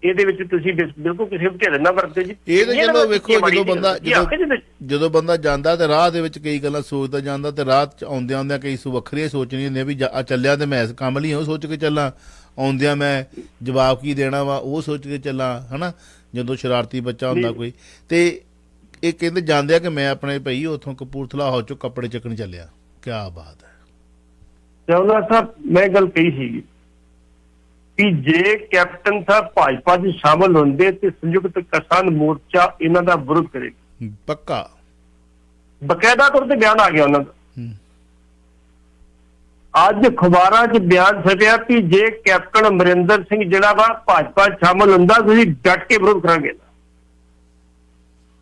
ਇਹਦੇ ਵਿੱਚ ਤੁਸੀਂ ਬਿਲਕੁਲ ਕਿਸੇ ਢਿੱਲ ਨਾ ਵਰਤੋ ਜੀ। ਇਹ ਤਾਂ ਚਲੋ ਵੇਖੋ ਜਦੋਂ ਬੰਦਾ ਜਾਂਦਾ ਤੇ ਰਾਹ ਦੇ ਵਿੱਚ ਕਈ ਗੱਲਾਂ ਸੋਚਦਾ ਜਾਂਦਾ ਤੇ ਰਾਹ ਚ ਆਉਂਦਿਆਂ ਕਈ ਵੱਖਰੀਆਂ ਸੋਚਣੀਆਂ ਹੁੰਦੀਆਂ ਵੀ ਚੱਲਿਆ ਤੇ ਮੈਂ ਇਸ ਕੰਮ ਲਈ ਉਹ ਸੋਚ ਕੇ ਚੱਲਾਂ, ਆਉਂਦਿਆਂ ਮੈਂ ਜਵਾਬ ਕੀ ਦੇਣਾ ਵਾ ਉਹ ਸੋਚ ਕੇ ਚੱਲਾਂ, ਹਨਾ। ਜਦੋਂ ਸ਼ਰਾਰਤੀ ਬੱਚਾ ਹੁੰਦਾ ਕੋਈ ਤੇ ਇਹ ਕਹਿੰਦੇ ਜਾਂਦੇ ਆ ਕਿ ਮੈਂ ਆਪਣੇ ਭਾਈ ਉੱਥੋਂ ਕਪੂਰਥਲਾ ਹਾਊਸ ਚੋਂ ਕੱਪੜੇ ਚੱਕਣ ਚੱਲਿਆ। ਕਿਆ ਬਾਤ ਹੈ। ਚੌਲਾ ਸਾਹਿਬ ਮੈਂ ਗੱਲ ਕਹੀ ਸੀਗੀ ਕਿ ਜੇ ਕੈਪਟਨ ਸਾਹਿਬ ਭਾਜਪਾ 'ਚ ਸ਼ਾਮਲ ਹੁੰਦੇ ਤੇ ਸੰਯੁਕਤ ਕਿਸਾਨ ਮੋਰਚਾ ਇਹਨਾਂ ਦਾ ਵਿਰੋਧ ਕਰੇਗਾ ਪੱਕਾ। ਬਕਾਇਦਾ ਤੌਰ ਤੇ ਬਿਆਨ ਆ ਗਿਆ ਉਹਨਾਂ ਦਾ। ਅੱਜ ਅਖਬਾਰਾਂ 'ਚ ਬਿਆਨ ਛਪਿਆ ਕਿ ਜੇ ਕੈਪਟਨ ਅਮਰਿੰਦਰ ਸਿੰਘ ਜਿਹੜਾ ਵਾ ਭਾਜਪਾ 'ਚ ਸ਼ਾਮਲ ਹੁੰਦਾ ਤੁਸੀਂ ਡਟ ਕੇ ਵਿਰੋਧ ਕਰਾਂਗੇ।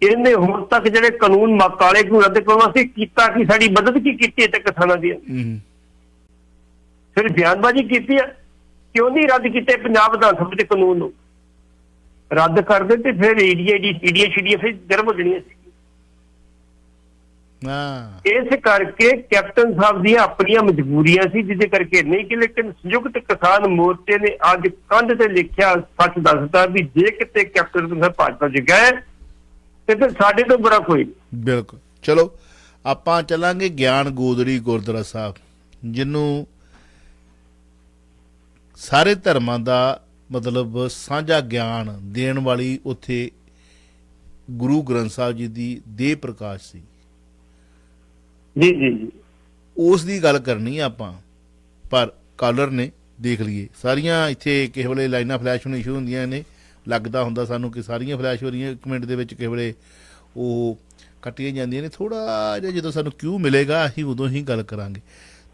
ਇਹਨੇ ਹੁਣ ਤੱਕ ਜਿਹੜੇ ਕਾਨੂੰਨ ਕਾਲੇ ਕਾਨੂੰਨ ਰੱਦ ਕਰਨ ਵਾਸਤੇ ਕੀਤਾ ਕਿ ਸਾਡੀ ਮਦਦ ਕੀ ਕੀਤੀ ਤੇ ਕਿਸਾਨਾਂ ਦੀ ਫਿਰ ਬਿਆਨਬਾਜ਼ੀ ਕੀਤੀ ਹੈ। ਕਿਉਂ ਨਹੀਂ ਰੱਦ ਕੀਤੇ ਪੰਜਾਬ ਵਿਧਾਨ ਸਭਾ ਦੇ ਕਾਨੂੰਨ ਨੂੰ? ਰੱਦ ਕਰਦੇ ਤੇ ਫਿਰ ਈਡੀਆ ਫਿਰ ਜਰਮ ਹੋ ਜਾਣੀਆਂ ਸੀ। ਇਸ ਕਰਕੇ ਕੈਪਟਨ ਸਾਹਿਬ ਦੀਆਂ ਆਪਣੀਆਂ ਮਜਬੂਰੀਆਂ ਸੀ ਜਿਹਦੇ ਕਰਕੇ ਨਹੀਂ ਕਿ ਲੇਕਿਨ ਸੰਯੁਕਤ ਕਿਸਾਨ ਮੋਰਚੇ ਨੇ ਅੱਜ ਕੰਧ ਤੇ ਲਿਖਿਆ ਸੱਚ ਦੱਸਦਾ ਵੀ ਜੇ ਕਿਤੇ ਕੈਪਟਨ ਸਾਹਿਬ ਭਾਜਪਾ 'ਚ ਗਏ ਤੇ ਫਿਰ ਸਾਡੇ ਤੋਂ ਬੁਰਾ ਕੋਈ ਨਹੀਂ। ਬਿਲਕੁਲ। ਚਲੋ ਆਪਾਂ ਚੱਲਾਂਗੇ ਗਿਆਨ ਗੋਦੜੀ ਗੁਰਦੁਆਰਾ ਸਾਹਿਬ, ਜਿਹਨੂੰ ਸਾਰੇ ਧਰਮਾਂ ਦਾ ਮਤਲਬ ਸਾਂਝਾ ਗਿਆਨ ਦੇਣ ਵਾਲੀ ਉੱਥੇ ਗੁਰੂ ਗ੍ਰੰਥ ਸਾਹਿਬ ਜੀ ਦੀ ਦੇਹ ਪ੍ਰਕਾਸ਼ ਸੀ। ਜੀ ਜੀ ਜੀ ਉਸ ਦੀ ਗੱਲ ਕਰਨੀ ਆਪਾਂ, ਪਰ ਕਾਲਰ ਨੇ ਦੇਖ ਲਈਏ ਸਾਰੀਆਂ ਇੱਥੇ ਕਿਸੇ ਵੇਲੇ ਲਾਈਨਾਂ ਫਲੈਸ਼ ਹੋਣੀ ਸ਼ੁਰੂ ਹੁੰਦੀਆਂ ਨੇ, ਲੱਗਦਾ ਹੁੰਦਾ ਸਾਨੂੰ ਕਿ ਸਾਰੀਆਂ ਫਲੈਸ਼ ਹੋ ਰਹੀਆਂ, 1 ਮਿੰਟ ਦੇ ਵਿੱਚ ਕਿਸੇ ਵੇਲੇ ਉਹ ਕੱਟੀਆਂ ਜਾਂਦੀਆਂ ਨੇ। ਥੋੜ੍ਹਾ ਜਿਹਾ ਜਦੋਂ ਸਾਨੂੰ ਕਿਉਂ ਮਿਲੇਗਾ ਅਸੀਂ ਉਦੋਂ ਹੀ ਗੱਲ ਕਰਾਂਗੇ।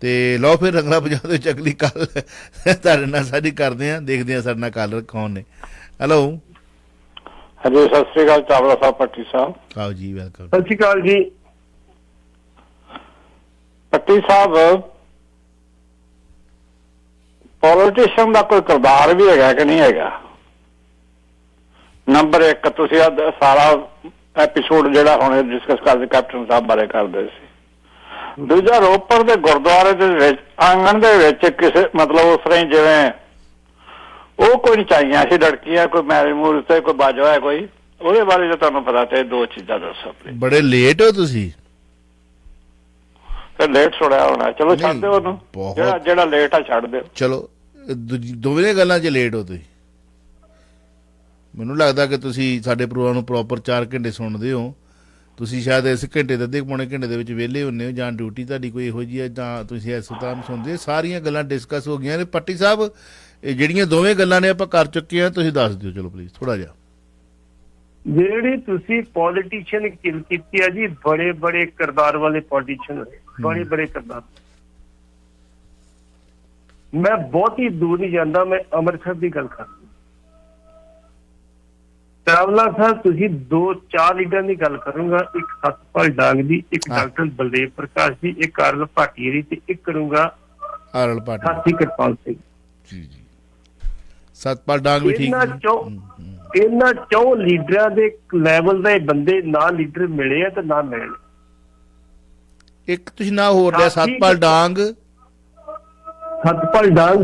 ਤੇ ਲਓ ਫਿਰ ਰੰਗਲਾ ਪੰਜਾਬ ਦੇ ਵਿੱਚ ਅਗਲੀ ਕੱਲ ਤੁਹਾਡੇ ਨਾਲ ਸਾਡੀ ਕਰਦੇ ਹਾਂ, ਦੇਖਦੇ ਹਾਂ ਸਾਡੇ ਨਾਲ ਕਾਲਰ ਕੌਣ ਨੇ। ਹੈਲੋ ਹਾਂਜੀ ਸਤਿ ਸ੍ਰੀ ਅਕਾਲ ਚਾਵਲਾ ਸਾਹਿਬ, ਪੱਟੀ ਸਾਹਿਬ। ਆਓ ਜੀ, ਵੈਲਕਮ। ਸਤਿ ਸ਼੍ਰੀ ਅਕਾਲ ਜੀ। ਪੱਟੀ ਸਾਹਿਬ, ਪੋਲੀਟੀਸ਼ੀਅਨ ਦਾ ਕੋਈ ਕਿਰਦਾਰ ਵੀ ਹੈਗਾ ਕਿ ਨਹੀਂ ਹੈਗਾ? ਨੰਬਰ 1 ਤੁਸੀਂ ਸਾਰਾ ਐਪੀਸੋਡ ਜਿਹੜਾ ਹੁਣ ਡਿਸਕਸ ਕਰਦੇ ਕੈਪਟਨ ਸਾਹਿਬ ਬਾਰੇ ਕਰਦੇ ਸੀ। ਦੂਜਾ, ਰੋਪੜ ਦੇ ਗੁਰਦੁਆਰੇ ਦੇ ਵਿੱਚ ਆਂਗਣ ਦੇ ਵਿੱਚ ਕਿਸੇ ਮਤਲਬ ਉਸ ਤਰ੍ਹਾਂ ਜਿਵੇਂ ਉਹ ਕੋਈ ਨਹੀਂ ਚਾਹੀਆਂ ਸੀ ਲੜਕੀਆਂ, ਕੋਈ ਮੈਰਿਜ ਮੂਰਜ ਤੇ ਕੋਈ ਬਾਜਵਾ ਹੈ ਕੋਈ, ਉਹਦੇ ਬਾਰੇ ਜੇ ਤੁਹਾਨੂੰ ਪਤਾ ਤੇ 2 ਚੀਜ਼ਾਂ ਦੱਸੋ। ਬੜੇ ਲੇਟ ਹੋ ਤੁਸੀਂ। ਫਿਰ ਲੇਟ ਸੁਣਿਆ ਹੋਣਾ, ਚਲੋ ਛੱਡ ਦਿਓ ਉਹਨੂੰ, ਜਿਹੜਾ ਲੇਟ ਆ ਛੱਡ ਦਿਓ। ਚਲੋ ਦੋਵੇਂ ਗੱਲਾਂ 'ਚ ਲੇਟ ਹੋ ਤੁਸੀਂ। ਮੈਨੂੰ ਲੱਗਦਾ ਕਿ ਤੁਸੀਂ ਸਾਡੇ ਪ੍ਰੋਗਰਾਮ ਨੂੰ ਪ੍ਰੋਪਰ 4 ਘੰਟੇ ਸੁਣਦੇ ਹੋ। ਤੁਸੀਂ ਸ਼ਾਇਦ ਇਸ ਘੰਟੇ ਦੇ ਅੱਧੇ ਪੌਣੇ ਘੰਟੇ ਦੇ ਵਿੱਚ ਵਿਹਲੇ ਹੁੰਦੇ ਹੋ, ਜਾਂ ਡਿਊਟੀ ਤੁਹਾਡੀ ਕੋਈ ਇਹੋ ਜਿਹੀ ਹੈ, ਜਾਂ ਤੁਸੀਂ ਇਸ ਤਰ੍ਹਾਂ ਸੁਣਦੇ। ਸਾਰੀਆਂ ਗੱਲਾਂ ਡਿਸਕਸ ਹੋ ਗਈਆਂ ਨੇ। ਪੱਟੀ ਸਾਹਿਬ, ਇਹ ਜਿਹੜੀਆਂ ਦੋਵੇਂ ਗੱਲਾਂ ਨੇ ਆਪਾਂ ਕਰ ਚੁੱਕੇ ਹਾਂ, ਤੁਸੀਂ ਦੱਸ ਦਿਓ ਚਲੋ ਪਲੀਜ਼ ਥੋੜ੍ਹਾ ਜਿਹਾ। ਜਿਹੜੀ ਤੁਸੀਂ ਪੋਲੀਟੀਸ਼ੀਅਨ ਕਿਲ ਕੀਤੀ ਹੈ ਜੀ, ਬੜੇ ਬੜੇ ਕਿਰਦਾਰ ਵਾਲੇ ਪੋਲੀਟੀਸ਼ੀਅਨ, ਬੜੇ ਕਿਰਦਾਰ। ਮੈਂ ਬਹੁਤ ਹੀ ਦੂਰ ਨਹੀਂ ਜਾਂਦਾ, ਮੈਂ ਅੰਮ੍ਰਿਤਸਰ ਦੀ ਗੱਲ ਕਰਦਾ। ਚਾਵਲਾ ਸਾਹਿਬ, ਤੁਸੀਂ 2-4 ਲੀਡਰਾਂ ਦੀ ਗੱਲ ਕਰੂੰਗਾ। ਇੱਕ ਸਤਪਾਲ ਡਾਂਗ ਦੀ, ਇੱਕ ਡਾਕਟਰ ਬਲਦੇਵ ਪ੍ਰਕਾਸ਼ ਦੀ, ਇੱਕ ਆਰਲ ਭਾਟੀਆ ਦੀ, ਤੇ ਇੱਕ ਕਰੂੰਗਾ ਆਰਲ ਭਾਟੀਆ, ਸਾਥੀ ਕਿਰਪਾਲ ਸਿੰਘ ਜੀ। ਸਤਪਾਲ ਡਾਂਗ ਵੀ ਠੀਕ। ਇਹਨਾਂ 4 ਲੀਡਰਾਂ ਦੇ ਲੈਵਲ ਦੇ ਬੰਦੇ ਨਾ ਲੀਡਰ ਮਿਲੇ ਆ ਤੇ ਨਾ ਮਿਲਣ। ਇੱਕ ਤੁਸੀਂ ਨਾ ਹੋਰ ਲਿਆ, ਸਤਪਾਲ ਡਾਂਗ,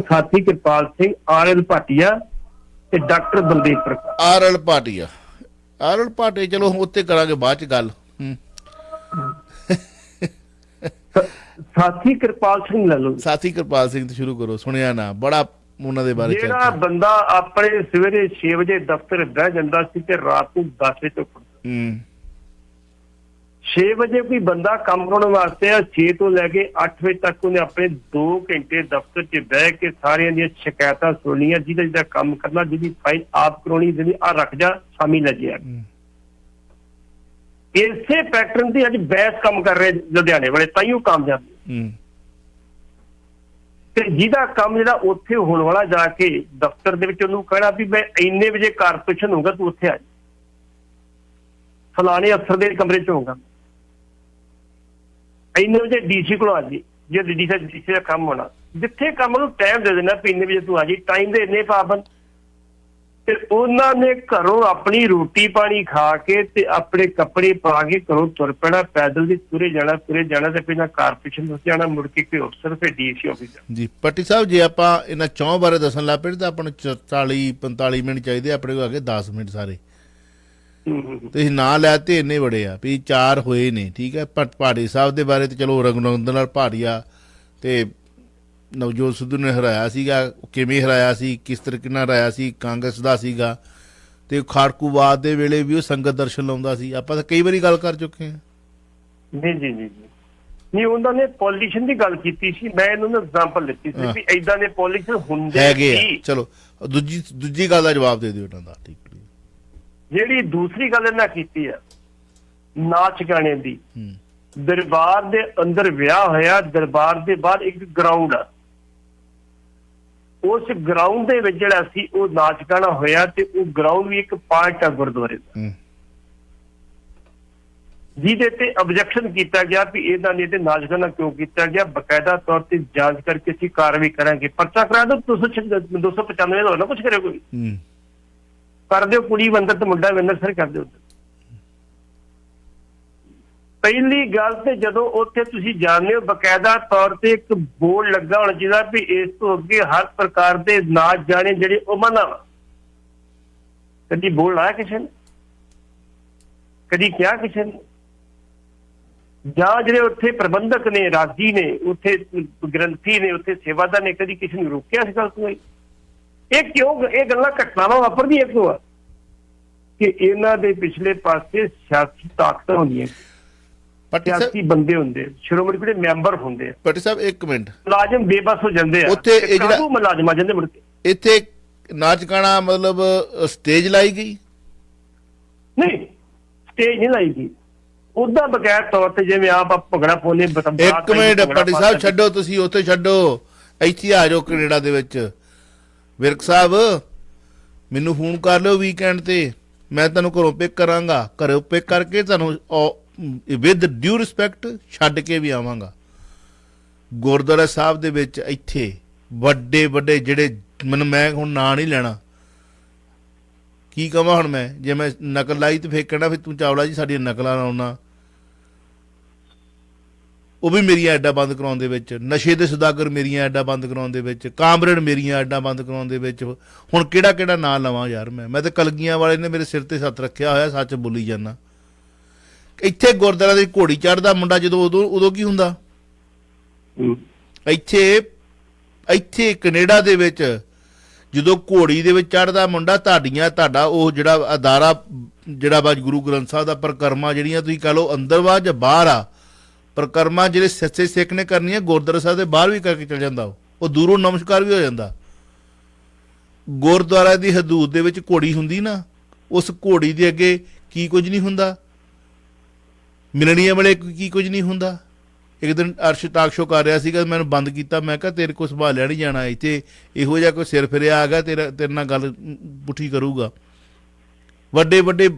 ਸਾਥੀ ਕਿਰਪਾਲ ਸਿੰਘ, ਆਰਲ ਭਾਟੀਆ ਤੇ ਡਾਕਟਰ ਬਲਦੇਵ ਪ੍ਰਕਾਸ਼। ਆਰਲ ਭਾਟੀਆ ਚਲੋ ਉੱਤੇ ਕਰਾਂਗੇ ਬਾਅਦ ਚ ਗੱਲ। ਸਾਥੀ ਕਿਰਪਾਲ ਸਿੰਘ ਲੈ ਲਓ। ਸਾਥੀ ਕਿਰਪਾਲ ਸਿੰਘ ਤੋਂ ਸ਼ੁਰੂ ਕਰੋ, ਸੁਣਿਆ ਨਾ ਬੜਾ ਉਹਨਾਂ ਦੇ ਬਾਰੇ। ਜਿਹੜਾ ਬੰਦਾ ਆਪਣੇ ਸਵੇਰੇ 6 ਵਜੇ ਦਫ਼ਤਰ ਬਹਿ ਜਾਂਦਾ ਸੀ ਤੇ ਰਾਤ ਨੂੰ 10 ਵਜੇ ਤੱਕ 6 ਵਜੇ ਕੋਈ ਬੰਦਾ ਕੰਮ ਕਰਨ ਵਾਸਤੇ 6 ਤੋਂ ਲੈ ਕੇ 8 ਵਜੇ ਤੱਕ ਉਹਨੇ ਆਪਣੇ 2 ਘੰਟੇ ਦਫ਼ਤਰ 'ਚ ਬਹਿ ਕੇ ਸਾਰਿਆਂ ਦੀਆਂ ਸ਼ਿਕਾਇਤਾਂ ਸੁਣਨੀਆਂ, ਜਿਹਦਾ ਕੰਮ ਕਰਨਾ, ਜਿਹਦੀ ਫਾਈਲ ਆਪ ਕਰਾਉਣੀ, ਜਿਹਦੀ ਆ ਰੱਖ ਜਾ ਸ਼ਾਮੀ ਲੈ ਜਿਆ। ਇਸੇ ਪੈਟਰਨ ਦੀ ਅੱਜ ਬੈਸ ਕੰਮ ਕਰ ਰਹੇ ਲੁਧਿਆਣੇ ਵਾਲੇ, ਤਾਈਓ ਕਾਮਯਾਬ। ਤੇ ਜਿਹਦਾ ਕੰਮ ਜਿਹੜਾ ਉੱਥੇ ਹੋਣ ਵਾਲਾ, ਜਾ ਕੇ ਦਫ਼ਤਰ ਦੇ ਵਿੱਚ ਉਹਨੂੰ ਕਹਿਣਾ ਵੀ ਮੈਂ ਇੰਨੇ ਵਜੇ ਕਾਰਪੋਰੇਸ਼ਨ ਹੋਊਗਾ, ਤੂੰ ਉੱਥੇ ਆ ਜਾ। ਫਲਾਣੇ ਅਫਸਰ ਦੇ ਕਮਰੇ 'ਚ ਹੋਊਗਾ, ਇੰਨੇ ਵਜੇ DC ਕੋਲ ਆ ਜੀ, ਜੇ DC ਦਾ ਕੰਮ ਹੋਣਾ, ਜਿੱਥੇ ਕੰਮ ਨੂੰ ਟਾਈਮ ਦੇ ਦੇਣਾ ਵੀ ਇੰਨੇ ਵਜੇ ਤੂੰ ਆ ਜੀ, ਟਾਈਮ ਦੇ ਇੰਨੇ ਪਾਬੰਦ। ਤੇ ਉਹਨਾਂ ਨੇ ਘਰੋਂ ਆਪਣੀ ਰੋਟੀ ਪਾਣੀ ਖਾ ਕੇ ਤੇ ਆਪਣੇ ਕੱਪੜੇ ਪਾ ਕੇ ਘਰੋਂ ਤੁਰ ਪੈਣਾ, ਪੈਦਲ ਦੀ ਤੁਰੇ ਜਾਣਾ ਤੇ ਪਹਿਲਾਂ ਕਾਰਪੋਰੇਸ਼ਨ ਵਿੱਚ ਜਾਣਾ, ਮੁੜ ਕੇ ਕੋਈ ਅਫਸਰ, ਫਿਰ DC ਆਫਿਸ। ਜੀ ਪੱਟੀ ਸਾਹਿਬ, ਜੇ ਆਪਾਂ ਇਹਨਾਂ ਚੌਂ ਬਾਰੇ ਦੱਸਣ ਲੱਗ ਪਏ ਤਾਂ ਆਪਾਂ ਨੂੰ 40-45 ਮਿੰਟ ਚਾਹੀਦੇ, ਆਪਣੇ ਕੋਲ ਆ ਗਏ 10 ਮਿੰਟ ਸਾਰੇ। ਤੁਸੀਂ ਨਾਂ ਲੈ ਤੇ ਇੰਨੇ ਬੜੇ ਆ ਵੀ 4 ਹੋਏ ਨੇ, ਠੀਕ ਹੈ। ਭਾਟੀ ਸਾਹਿਬ ਦੇ ਬਾਰੇ ਤੇ ਚਲੋ ਰਘੁਨੰਦਨ ਨਾਲ ਭਾਟੀਆ ਤੇ ਨਵਜੋਤ ਸਿੱਧੂ ਨੇ ਹਰਾਇਆ ਸੀਗਾ, ਕਿਵੇਂ ਹਰਾਇਆ ਸੀ, ਕਿਸ ਤਰੀਕੇ ਨਾਲ ਹਰਾਇਆ ਸੀ, ਕਾਂਗਰਸ ਦਾ ਸੀਗਾ। ਤੇ ਖਾੜਕੂਵਾਦ ਦੇ ਵੇਲੇ ਵੀ ਉਹ ਸੰਗਤ ਦਰਸ਼ਨ ਲਾਉਂਦਾ ਸੀ, ਆਪਾਂ ਤਾਂ ਕਈ ਵਾਰੀ ਗੱਲ ਕਰ ਚੁੱਕੇ ਹਾਂ। ਜੀ ਨਹੀਂ, ਉਹਨਾਂ ਨੇ ਪੋਲੀਟੀਸ਼ੀਅਨ ਦੀ ਗੱਲ ਕੀਤੀ ਸੀ, ਮੈਂ ਇਹਨਾਂ ਨੂੰ ਐਗਜ਼ਾਮਪਲ ਦਿੱਤੀ ਸੀ ਵੀ ਏਦਾਂ ਦੇ ਪੋਲੀਟੀਸ਼ੀਅਨ ਹੁੰਦੇ ਹੈਗੇ ਆ। ਚਲੋ ਦੂਜੀ ਗੱਲ ਦਾ ਜਵਾਬ ਦੇ ਦਿਓ ਇਹਨਾਂ ਦਾ। ਠੀਕ, ਜਿਹੜੀ ਦੂਸਰੀ ਗੱਲ ਇਹਨਾਂ ਕੀਤੀ ਆ ਨਾਚ ਗਾਣੇ ਦੀ, ਦਰਬਾਰ ਦੇ ਅੰਦਰ ਵਿਆਹ ਹੋਇਆ, ਦਰਬਾਰ ਦੇ ਬਾਹਰ ਇੱਕ ਗਰਾਊਂਡ ਆ, ਉਸ ਗਰਾਊਂਡ ਦੇ ਵਿੱਚ ਜਿਹੜਾ ਸੀ ਉਹ ਨਾਚ ਗਾਣਾ ਹੋਇਆ, ਤੇ ਉਹ ਗਰਾਊਂਡ ਵੀ ਇੱਕ ਪਾਰਟ ਆ ਗੁਰਦੁਆਰੇ ਦਾ, ਜਿਹਦੇ ਤੇ ਆਬਜੈਕਸ਼ਨ ਕੀਤਾ ਗਿਆ ਵੀ ਇਹਦਾ ਨਹੀਂ ਤੇ ਨਾਚ ਗਾਣਾ ਕਿਉਂ ਕੀਤਾ ਗਿਆ, ਬਕਾਇਦਾ ਤੌਰ ਤੇ ਜਾਂਚ ਕਰਕੇ ਅਸੀਂ ਕਾਰਵਾਈ ਕਰਾਂਗੇ, ਪਰਚਾ ਕਰਾ ਦਿਓ, 295 ਦਾ ਹੋਣਾ ਕੁਛ ਕਰਿਓ, ਕੋਈ ਕਰ ਦਿਓ, ਕੁੜੀ ਬੰਦਰ ਤੇ ਮੁੰਡਾ ਬੰਦਰ ਸਰ ਕਰ ਦਿਓ। ਪਹਿਲੀ ਗੱਲ ਤੇ ਜਦੋਂ ਉੱਥੇ ਤੁਸੀਂ ਜਾਣਦੇ ਹੋ ਬਕਾਇਦਾ ਤੌਰ ਤੇ ਇੱਕ ਬੋਰਡ ਲੱਗਾ ਹੋਣਾ ਚਾਹੀਦਾ ਵੀ ਇਸ ਤੋਂ ਅੱਗੇ ਹਰ ਪ੍ਰਕਾਰ ਦੇ ਨਾਚ ਜਾਣੇ ਜਿਹੜੇ ਉਹ ਮਨਾ ਵਾ। ਕਦੀ ਬੋਰਡ ਲਾਇਆ ਕਿਸੇ ਨੇ, ਕਦੀ ਕਿਹਾ ਕਿਸੇ ਨੇ? ਜਾਂ ਜਿਹੜੇ ਉੱਥੇ ਪ੍ਰਬੰਧਕ ਨੇ, ਰਾਗੀ ਨੇ, ਉੱਥੇ ਗ੍ਰੰਥੀ ਨੇ, ਉੱਥੇ ਸੇਵਾਦਾਰ ਨੇ, ਕਦੀ ਕਿਸੇ ਨੂੰ ਰੋਕਿਆ ਇਸ ਗੱਲ ਤੋਂ? ਇਹ ਕਿਉਂ ਇਹ ਗੱਲਾਂ ਘਟਨਾਵਾਂ ਵਾਪਰਦੀਆਂ ਕਿਉਂ ਆ? ਕਿ ਇਹਨਾਂ ਦੇ ਪਿਛਲੇ ਪਾਸੇ ਸਿਆਸੀ ਤਾਕਤਾਂ ਹੁੰਦੀਆਂ, ਸਿਆਸੀ ਬੰਦੇ ਹੁੰਦੇ, ਸ਼੍ਰੋਮਣੀ ਕਮੇਟੀ ਮੈਂਬਰ ਹੁੰਦੇ। ਪੱਟੀ ਸਾਹਿਬ ਇੱਕ ਮਿੰਟ, ਮੁਲਾਜ਼ਮ ਬੇਬਸ ਹੋ ਜਾਂਦੇ ਆ, ਉੱਥੇ ਇਹ ਜਿਹੜਾ ਮੁਲਾਜ਼ਮ ਆ ਜਾਂਦੇ ਮੁੜ ਕੇ। ਇੱਥੇ ਨਾਚ ਗਾਣਾ ਮਤਲਬ ਸਟੇਜ ਲਾਈ ਗਈ? ਨਹੀਂ, ਸਟੇਜ ਨਹੀਂ ਲਾਈ ਗਈ, ਉਦਾਂ ਬਗੈਰ ਤੌਰ ਤੇ ਜਿਵੇਂ ਆਪ ਭੰਗੜਾ ਪਾਉਂਦੇ। ਇੱਕ ਮਿੰਟ ਪੱਟੀ ਸਾਹਿਬ ਛੱਡੋ, ਤੁਸੀਂ ਉੱਥੇ ਛੱਡੋ, ਇੱਥੇ ਆ ਜਾਓ ਕੈਨੇਡਾ ਦੇ ਵਿੱਚ। ਵਿਰਕ ਸਾਹਿਬ ਮੈਨੂੰ ਫੋਨ ਕਰ ਲਿਓ ਵੀਕਐਂਡ ਤੇ, ਮੈਂ ਤੁਹਾਨੂੰ ਘਰੋਂ ਪਿਕ ਕਰਾਂਗਾ, ਘਰੋਂ ਪਿਕ ਕਰਕੇ ਤੁਹਾਨੂੰ ਵਿਦ ਡਿਊ ਰਿਸਪੈਕਟ ਛੱਡ ਕੇ ਵੀ ਆਵਾਂਗਾ। ਗੁਰਦੁਆਰਾ ਸਾਹਿਬ ਦੇ ਵਿੱਚ ਇੱਥੇ ਵੱਡੇ ਵੱਡੇ ਜਿਹੜੇ ਮੈਨੂੰ, ਮੈਂ ਹੁਣ ਨਾਂ ਨਹੀਂ ਲੈਣਾ, ਕੀ ਕਵਾਂ ਹੁਣ ਮੈਂ, ਜੇ ਮੈਂ ਨਕਲ ਲਾਈ ਤੇ ਫੇਰ ਕਹਿਣਾ ਫਿਰ ਤੂੰ ਚਾਵਲਾ ਜੀ ਸਾਡੀਆਂ ਨਕਲਾਂ ਲਾਉਣਾ, ਉਹ ਵੀ ਮੇਰੀਆਂ ਐਡਾਂ ਬੰਦ ਕਰਾਉਣ ਦੇ ਵਿੱਚ, ਨਸ਼ੇ ਦੇ ਸੁਦਾਗਰ ਮੇਰੀਆਂ ਐਡਾਂ ਬੰਦ ਕਰਾਉਣ ਦੇ ਵਿੱਚ, ਕਾਮਰੇਡ ਮੇਰੀਆਂ ਐਡਾਂ ਬੰਦ ਕਰਾਉਣ ਦੇ ਵਿੱਚ। ਹੁਣ ਕਿਹੜਾ ਨਾਂ ਲਵਾਂ ਯਾਰ? ਮੈਂ ਤਾਂ ਕਲਗੀਆਂ ਵਾਲੇ ਨੇ ਮੇਰੇ ਸਿਰ ਤੇ ਸੱਤ ਰੱਖਿਆ ਹੋਇਆ, ਸੱਚ ਬੋਲੀ ਜਾਂਦਾ। ਇੱਥੇ ਗੁਰਦੁਆਰਾ ਦੀ ਘੋੜੀ ਚੜ੍ਹਦਾ ਮੁੰਡਾ ਜਦੋਂ, ਉਦੋਂ ਕੀ ਹੁੰਦਾ? ਇੱਥੇ ਕੈਨੇਡਾ ਦੇ ਵਿੱਚ ਜਦੋਂ ਘੋੜੀ ਦੇ ਵਿੱਚ ਚੜ੍ਹਦਾ ਮੁੰਡਾ, ਤੁਹਾਡਾ ਉਹ ਜਿਹੜਾ ਅਦਾਰਾ ਜਿਹੜਾ ਵਾ ਗੁਰੂ ਗ੍ਰੰਥ ਸਾਹਿਬ ਦਾ ਪਰਿਕਰਮਾ, ਜਿਹੜੀਆਂ ਤੁਸੀਂ ਕਹ ਲਓ ਅੰਦਰ ਵਾ ਜਾਂ ਬਾਹਰ ਆ, ਪਰਿਕਰਮਾ ਜਿਹੜੇ ਸੱਚੇ ਸਿੱਖ ਨੇ ਕਰਨੀਆਂ, ਗੁਰਦੁਆਰਾ ਸਾਹਿਬ ਦੇ ਬਾਹਰ ਵੀ ਕਰਕੇ ਚਲ ਜਾਂਦਾ, ਉਹ ਦੂਰੋਂ ਨਮਸਕਾਰ ਵੀ ਹੋ ਜਾਂਦਾ। ਗੁਰਦੁਆਰਾ ਦੀ ਹਦੂਦ ਦੇ ਵਿੱਚ ਘੋੜੀ ਹੁੰਦੀ ਨਾ, ਉਸ ਘੋੜੀ ਦੇ ਅੱਗੇ ਕੀ ਕੁਝ ਨਹੀਂ ਹੁੰਦਾ, ਮਿਲਣੀਆਂ ਵੇਲੇ ਕੀ ਕੁਝ ਨਹੀਂ ਹੁੰਦਾ। ਇੱਕ ਦਿਨ ਅਰਸ਼ ਟਾਕ ਸ਼ੋ ਕਰ ਰਿਹਾ ਸੀਗਾ, ਮੈਨੂੰ ਬੰਦ ਕੀਤਾ, ਮੈਂ ਕਿਹਾ ਤੇਰੇ ਕੋਲ ਸੰਭਾਲਿਆ ਨਹੀਂ ਜਾਣਾ, ਇੱਥੇ ਇਹੋ ਜਿਹਾ ਕੋਈ ਸਿਰ ਫਿਰਿਆ ਆ ਗਿਆ ਤੇਰੇ ਨਾਲ ਗੱਲ ਪੁੱਠੀ ਕਰੂਗਾ। ਵੱਡੇ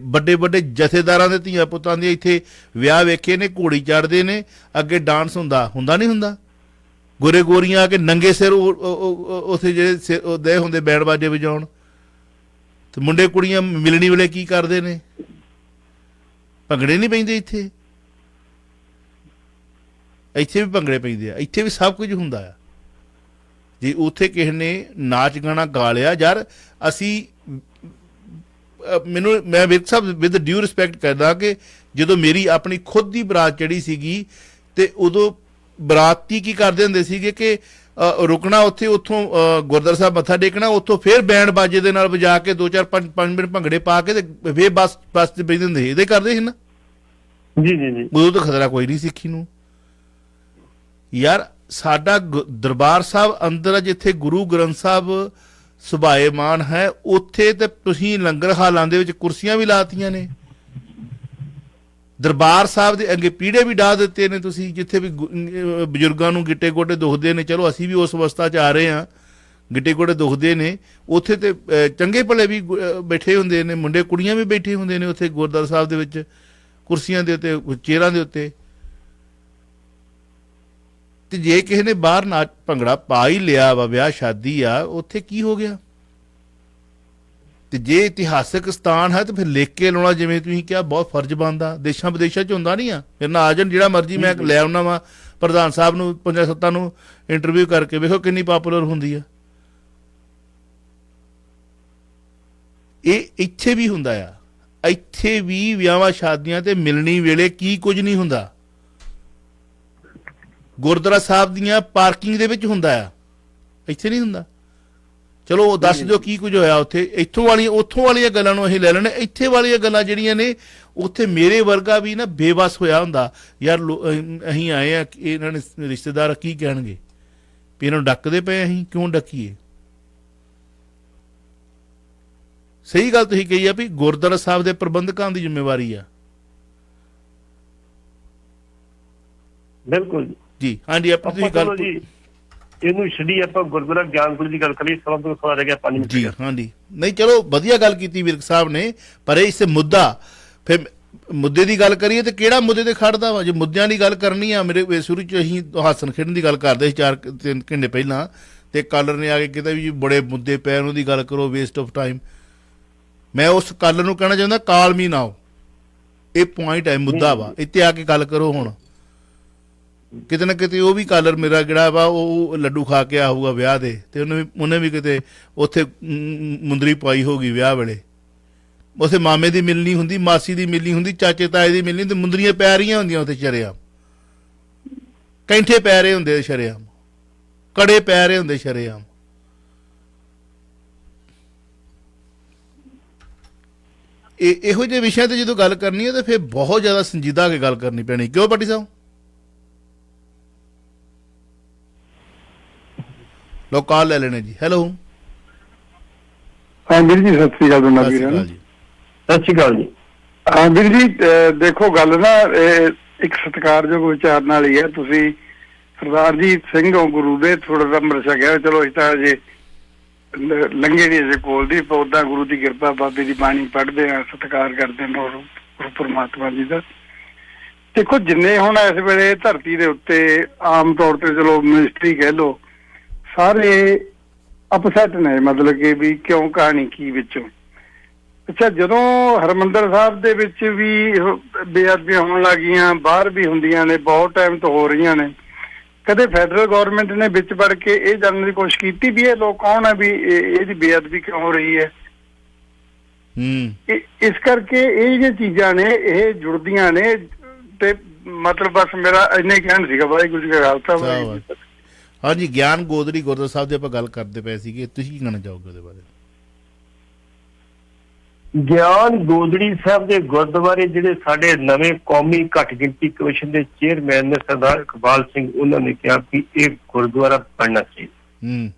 ਵੱਡੇ ਜਥੇਦਾਰਾਂ ਦੇ ਧੀਆਂ ਪੁੱਤਾਂ ਦੇ ਇੱਥੇ ਵਿਆਹ ਵੇਖੇ ਨੇ, ਘੋੜੀ ਚੜ੍ਹਦੇ ਨੇ, ਅੱਗੇ ਡਾਂਸ ਹੁੰਦਾ ਨਹੀਂ ਹੁੰਦਾ, ਗੋਰੇ ਗੋਰੀਆਂ ਆ ਕੇ ਨੰਗੇ ਸਿਰ ਉੱਥੇ ਜਿਹੜੇ ਦੇ ਹੁੰਦੇ ਬੈਂਡ ਬਾਜੇ ਵਜਾਉਣ, ਤੇ ਮੁੰਡੇ ਕੁੜੀਆਂ ਮਿਲਣੀ ਵੇਲੇ ਕੀ ਕਰਦੇ ਨੇ? ਭੰਗੜੇ ਨਹੀਂ ਪੈਂਦੇ ਇੱਥੇ ਵੀ ਭੰਗੜੇ ਪੈਂਦੇ ਆ, ਇੱਥੇ ਵੀ ਸਭ ਕੁਝ ਹੁੰਦਾ ਆ। ਜੇ ਉੱਥੇ ਕਿਸੇ ਨੇ ਨਾਚ ਗਾਣਾ ਗਾ ਲਿਆ ਯਾਰ, ਅਸੀਂ ਮੈਂ ਵਿਰਕ ਸਾਹਿਬ ਵਿਦ ਡਿਊ ਰਿਸਪੈਕਟ ਕਰਦਾ ਕਿ ਜਦੋਂ ਮੇਰੀ ਆਪਣੀ ਖੁਦ ਦੀ ਬਰਾਤ ਚੜੀ ਸੀਗੀ ਤੇ ਉਦੋਂ ਬਰਾਤੀ ਕੀ ਕਰਦੇ ਹੁੰਦੇ ਸੀਗੇ ਕਿ ਰੁਕਣਾ ਉੱਥੇ, ਉੱਥੋਂ ਗੁਰਦੁਆਰਾ ਸਾਹਿਬ ਮੱਥਾ ਟੇਕਣਾ, ਉੱਥੋਂ ਫਿਰ ਬੈਂਡ ਬਾਜੇ ਦੇ ਨਾਲ ਵਜਾ ਕੇ 2-4-5 ਮਿੰਟ ਭੰਗੜੇ ਪਾ ਕੇ ਤੇ ਫਿਰ ਬੱਸ ਤੇ ਬੈਠਦੇ ਹੁੰਦੇ ਸੀ। ਇਹਦੇ ਕਰਦੇ ਸੀ ਨਾ ਜੀ। ਉਦੋਂ ਤਾਂ ਖਤਰਾ ਕੋਈ ਨਹੀਂ ਸਿੱਖੀ ਨੂੰ ਯਾਰ। ਸਾਡਾ ਦਰਬਾਰ ਸਾਹਿਬ ਅੰਦਰ ਆ, ਜਿੱਥੇ ਗੁਰੂ ਗ੍ਰੰਥ ਸਾਹਿਬ ਸੁਭਾਏਮਾਨ ਹੈ, ਉੱਥੇ ਤੇ ਤੁਸੀਂ ਲੰਗਰ ਹਾਲਾਂ ਦੇ ਵਿੱਚ ਕੁਰਸੀਆਂ ਵੀ ਲਾਤੀਆਂ ਨੇ। ਦਰਬਾਰ ਸਾਹਿਬ ਦੇ ਅੱਗੇ ਪੀੜੇ ਵੀ ਢਾਹ ਦਿੱਤੇ ਨੇ ਤੁਸੀਂ, ਜਿੱਥੇ ਵੀ ਬਜ਼ੁਰਗਾਂ ਨੂੰ ਗਿੱਟੇ ਗੋਡੇ ਦੁਖਦੇ ਨੇ। ਚਲੋ ਅਸੀਂ ਵੀ ਉਸ ਅਵਸਥਾ 'ਚ ਆ ਰਹੇ ਹਾਂ, ਗਿੱਟੇ ਗੋਡੇ ਦੁਖਦੇ ਨੇ, ਉੱਥੇ ਤੇ ਚੰਗੇ ਭਲੇ ਵੀ ਬੈਠੇ ਹੁੰਦੇ ਨੇ, ਮੁੰਡੇ ਕੁੜੀਆਂ ਵੀ ਬੈਠੇ ਹੁੰਦੇ ਨੇ ਉੱਥੇ ਗੁਰਦੁਆਰਾ ਸਾਹਿਬ ਦੇ ਵਿੱਚ। ਕੁਰਸੀਆਂ ਦੇ ਉੱਤੇ, ਕੋਈ ਚੇਅਰਾਂ ਦੇ ਉੱਤੇ। ਤੇ ਜੇ ਕਿਸੇ ਨੇ ਬਾਹਰ ਨਾਚ ਭੰਗੜਾ ਪਾ ਹੀ ਲਿਆ ਵਾ, ਵਿਆਹ ਸ਼ਾਦੀ ਆ, ਉੱਥੇ ਕੀ ਹੋ ਗਿਆ? ਤੇ ਜੇ ਇਤਿਹਾਸਕ ਸਥਾਨ ਹੈ ਤੇ ਫਿਰ ਲਿਖ ਕੇ ਲਾਉਣਾ, ਜਿਵੇਂ ਤੁਸੀਂ ਕਿਹਾ, ਬਹੁਤ ਫਰਜ਼ ਬਣਦਾ। ਦੇਸ਼ਾਂ ਵਿਦੇਸ਼ਾਂ 'ਚ ਹੁੰਦਾ ਨਹੀਂ ਆ, ਫਿਰ ਨਾ ਆ ਜਾਣ, ਜਿਹੜਾ ਮਰਜ਼ੀ ਮੈਂ ਲੈ ਆਉਣਾ ਵਾ ਪ੍ਰਧਾਨ ਸਾਹਿਬ ਨੂੰ, ਪੰਜਾਂ ਸੱਤਾਂ ਨੂੰ ਇੰਟਰਵਿਊ ਕਰਕੇ ਵੇਖੋ ਕਿੰਨੀ ਪਾਪੂਲਰ ਹੁੰਦੀ ਆ। ਇਹ ਇੱਥੇ ਵੀ ਹੁੰਦਾ ਆ, ਇੱਥੇ ਵੀ ਵਿਆਹਾਂ ਸ਼ਾਦੀਆਂ ਤੇ ਮਿਲਣੀ ਵੇਲੇ ਕੀ ਕੁਝ ਨਹੀਂ ਹੁੰਦਾ। ਗੁਰਦੁਆਰਾ ਸਾਹਿਬ ਦੀਆਂ ਪਾਰਕਿੰਗ ਦੇ ਵਿੱਚ ਹੁੰਦਾ ਆ, ਇੱਥੇ ਨਹੀਂ ਹੁੰਦਾ। ਚਲੋ ਉਹ ਦੱਸ ਦਿਓ ਕੀ ਕੁਝ ਹੋਇਆ ਉੱਥੇ। ਇੱਥੋਂ ਵਾਲੀਆਂ ਗੱਲਾਂ ਨੂੰ ਅਸੀਂ ਲੈ ਲੈਣੇ। ਇੱਥੇ ਵਾਲੀਆਂ ਗੱਲਾਂ ਜਿਹੜੀਆਂ ਨੇ, ਉੱਥੇ ਮੇਰੇ ਵਰਗਾ ਵੀ ਨਾ ਬੇਵੱਸ ਹੋਇਆ ਹੁੰਦਾ, ਯਾਰ ਅਸੀਂ ਆਏ ਆ, ਇਹਨਾਂ ਨੇ ਰਿਸ਼ਤੇਦਾਰ ਕੀ ਕਹਿਣਗੇ ਵੀ ਇਹਨਾਂ ਨੂੰ ਡੱਕਦੇ ਪਏ, ਅਸੀਂ ਕਿਉਂ ਡੱਕੀਏ? ਸਹੀ ਗੱਲ ਤੁਸੀਂ ਕਹੀ ਆ ਵੀ ਗੁਰਦੁਆਰਾ ਸਾਹਿਬ ਦੇ ਪ੍ਰਬੰਧਕਾਂ ਦੀ ਜ਼ਿੰਮੇਵਾਰੀ ਆ। ਬਿਲਕੁਲ ਜੀ, ਹਾਂਜੀ, ਆਪਣੀ ਤੁਸੀਂ ਗੱਲ ਇਹਨੂੰ ਛੱਡੀ, ਆਪਾਂ ਗੁਰਦੁਆਰਾ ਗਿਆਨਪੁਰੀ ਦੀ ਗੱਲ ਕਰੀਏ। ਸਭ ਤੋਂ ਸਵਾਲ ਰਹਿ ਗਿਆ 5 ਮਿੰਟ। ਜੀ, ਹਾਂਜੀ, ਨਹੀਂ ਚਲੋ ਵਧੀਆ ਗੱਲ ਕੀਤੀ ਵਿਰਕ ਸਾਹਿਬ ਨੇ, ਪਰ ਇਸ ਮੁੱਦਾ, ਫਿਰ ਮੁੱਦੇ ਦੀ ਗੱਲ ਕਰੀਏ ਤੇ ਕਿਹੜਾ ਮੁੱਦੇ ਤੇ ਖੜਦਾ ਵਾ? ਜੇ ਮੁੱਦਿਆਂ ਦੀ ਗੱਲ ਕਰਨੀ ਆ, ਮੇਰੇ ਸ਼ੁਰੂ 'ਚ ਅਸੀਂ ਹਾਸਨ ਖੇਡਣ ਦੀ ਗੱਲ ਕਰਦੇ ਸੀ 4-3 ਘੰਟੇ ਪਹਿਲਾਂ, ਤੇ ਕਾਲਰ ਨੇ ਆ ਕੇ ਕਿਹਾ ਵੀ ਜੀ ਬੜੇ ਮੁੱਦੇ ਪਏ, ਉਹਨਾਂ ਦੀ ਗੱਲ ਕਰੋ, ਵੇਸਟ ਆਫ ਟਾਈਮ। ਮੈਂ ਉਸ ਕਾਲਰ ਨੂੰ ਕਹਿਣਾ ਚਾਹੁੰਦਾ, ਕਾਲ ਮੀ ਨਾਓ, ਇਹ ਪੁਆਇੰਟ ਹੈ, ਮੁੱਦਾ ਵਾ, ਇੱਥੇ ਆ ਕੇ ਗੱਲ ਕਰੋ। ਹੁਣ ਕਿਤੇ ਨਾ ਕਿਤੇ ਉਹ ਵੀ ਕਾਲਰ ਮੇਰਾ ਜਿਹੜਾ ਵਾ, ਉਹ ਲੱਡੂ ਖਾ ਕੇ ਆਊਗਾ ਵਿਆਹ ਦੇ, ਤੇ ਉਹਨੇ ਵੀ ਕਿਤੇ ਉੱਥੇ ਮੁੰਦਰੀ ਪਾਈ ਹੋਊਗੀ ਵਿਆਹ ਵੇਲੇ। ਉੱਥੇ ਮਾਮੇ ਦੀ ਮਿਲਣੀ ਹੁੰਦੀ, ਮਾਸੀ ਦੀ ਮਿਲਣੀ ਹੁੰਦੀ, ਚਾਚੇ ਤਾਏ ਦੀ ਮਿਲਣੀ, ਤੇ ਮੁੰਦਰੀਆਂ ਪੈ ਰਹੀਆਂ ਹੁੰਦੀਆਂ ਉੱਥੇ ਸ਼ਰੇਆਮ, ਕੈਂਠੇ ਪੈ ਰਹੇ ਹੁੰਦੇ ਸ਼ਰੇਆਮ, ਕੜੇ ਪੈ ਰਹੇ ਹੁੰਦੇ ਸ਼ਰੇਆਮ। ਇਹੋ ਜਿਹੇ ਵਿਸ਼ਿਆਂ ਤੇ ਜਦੋਂ ਗੱਲ ਕਰਨੀ ਹੈ, ਤੇ ਫਿਰ ਬਹੁਤ ਜ਼ਿਆਦਾ ਸੰਜੀਦਾ ਹੋ ਕੇ ਗੱਲ ਕਰਨੀ ਪੈਣੀ। ਕਿਉਂ ਪਾਟੀ ਸਾਹਿਬ? ਲੋ ਕਾਲ ਲੈ ਲੈਣੇ ਜੀ। ਹੈਲੋ, ਹਾਂ ਵੀਰ ਜੀ, ਸਤਿ ਸ੍ਰੀ ਅਕਾਲ। ਦੋਨਾਂ ਵੀਰਾਂ ਨੂੰ ਸਤਿ ਸ਼੍ਰੀ ਅਕਾਲ ਜੀ। ਹਾਂ ਵੀਰ ਜੀ, ਦੇਖੋ ਗੱਲ ਨਾ ਇੱਕ ਸਤਿਕਾਰਯੋਗ ਵਿਚਾਰ ਨਾਲ ਹੀ ਹੈ। ਤੁਸੀਂ ਸਰਦਾਰ ਜੀ ਸਿੰਘ ਹੋ, ਗੁਰੂ ਦੇ ਥੋੜਾ ਜਿਹਾ ਮਰਸ਼ਾ ਗਿਆ, ਚਲੋ ਅਸੀਂ ਤਾਂ ਅਜੇ ਲੰਘੇ ਨਹੀਂ ਅਜੇ ਕੋਲ ਦੀ, ਉਦਾਂ ਗੁਰੂ ਦੀ ਕਿਰਪਾ, ਬਾਬੇ ਦੀ ਬਾਣੀ ਪੜ੍ਹਦੇ ਆ, ਸਤਿਕਾਰ ਕਰਦੇ ਹਾਂ ਗੁਰੂ ਪਰਮਾਤਮਾ ਜੀ ਦਾ। ਦੇਖੋ ਜਿੰਨੇ ਹੁਣ ਇਸ ਵੇਲੇ ਧਰਤੀ ਦੇ ਉੱਤੇ ਆਮ ਤੌਰ ਤੇ ਚਲੋ ਮਿਨਿਸਟਰੀ ਕਹਿ ਲਓ, ਸਾਰੇ ਅਪਸੈਟ ਨੇ, ਮਤਲਬ ਕਿ ਵੀ ਕਿਉਂ, ਕਹਾਣੀ ਕੀ ਵਿੱਚੋਂ। ਅੱਛਾ, ਜਦੋਂ ਹਰਿਮੰਦਰ ਸਾਹਿਬ ਦੇ ਵਿੱਚ ਵੀ ਬੇਅਦਬੀਆਂ ਹੋਣ ਲੱਗੀਆਂ, ਬਾਹਰ ਵੀ ਹੁੰਦੀਆਂ ਨੇ, ਬਹੁਤ ਟਾਈਮ ਤੋਂ ਹੋ ਰਹੀਆਂ ਨੇ, ਕਦੇ ਫੈਡਰਲ ਗੌਰਮੈਂਟ ਨੇ ਵਿੱਚ ਵੜ ਕੇ ਇਹ ਜਾਣਨ ਦੀ ਕੋਸ਼ਿਸ਼ ਕੀਤੀ ਵੀ ਇਹ ਲੋਕ ਕੌਣ ਹੈ, ਵੀ ਇਹਦੀ ਬੇਅਦਬੀ ਕਿਉਂ ਹੋ ਰਹੀ ਹੈ? ਇਸ ਕਰਕੇ ਇਹ ਜਿਹੜੀਆਂ ਚੀਜ਼ਾਂ ਨੇ, ਇਹ ਜੁੜਦੀਆਂ ਨੇ। ਤੇ ਮਤਲਬ ਬਸ ਮੇਰਾ ਇੰਨਾ ਹੀ ਕਹਿਣਾ ਸੀਗਾ। ਵਾਹਿਗੁਰੂ ਜੀ ਕਾ ਖਾਲਸਾ। ਹਾਂਜੀ, ਗਿਆਨ ਗੋਦੜੀ ਗੁਰਦੁਆਰਾ ਸਾਹਿਬ ਦੀ ਆਪਾਂ ਗੱਲ ਕਰਦੇ ਪਏ ਸੀਗੇ, ਤੁਸੀਂ ਕੀ ਕਹਿਣਾ ਚਾਹੋਗੇ ਉਹਦੇ ਬਾਰੇ? ਗਿਆਨ ਗੋਦੜੀ ਸਾਹਿਬ ਦੇ ਗੁਰਦੁਆਰੇ, ਜਿਹੜੇ ਸਾਡੇ ਨਵੇਂ ਕੌਮੀ ਘੱਟ ਗਿਣਤੀ ਕਮਿਸ਼ਨ ਦੇ ਚੇਅਰਮੈਨ ਨੇ ਸਰਦਾਰ ਇਕਬਾਲ ਸਿੰਘ, ਉਹਨਾਂ ਨੇ ਕਿਹਾ ਕਿ ਇਹ ਗੁਰਦੁਆਰਾ ਬਣਨਾ ਚਾਹੀਦਾ।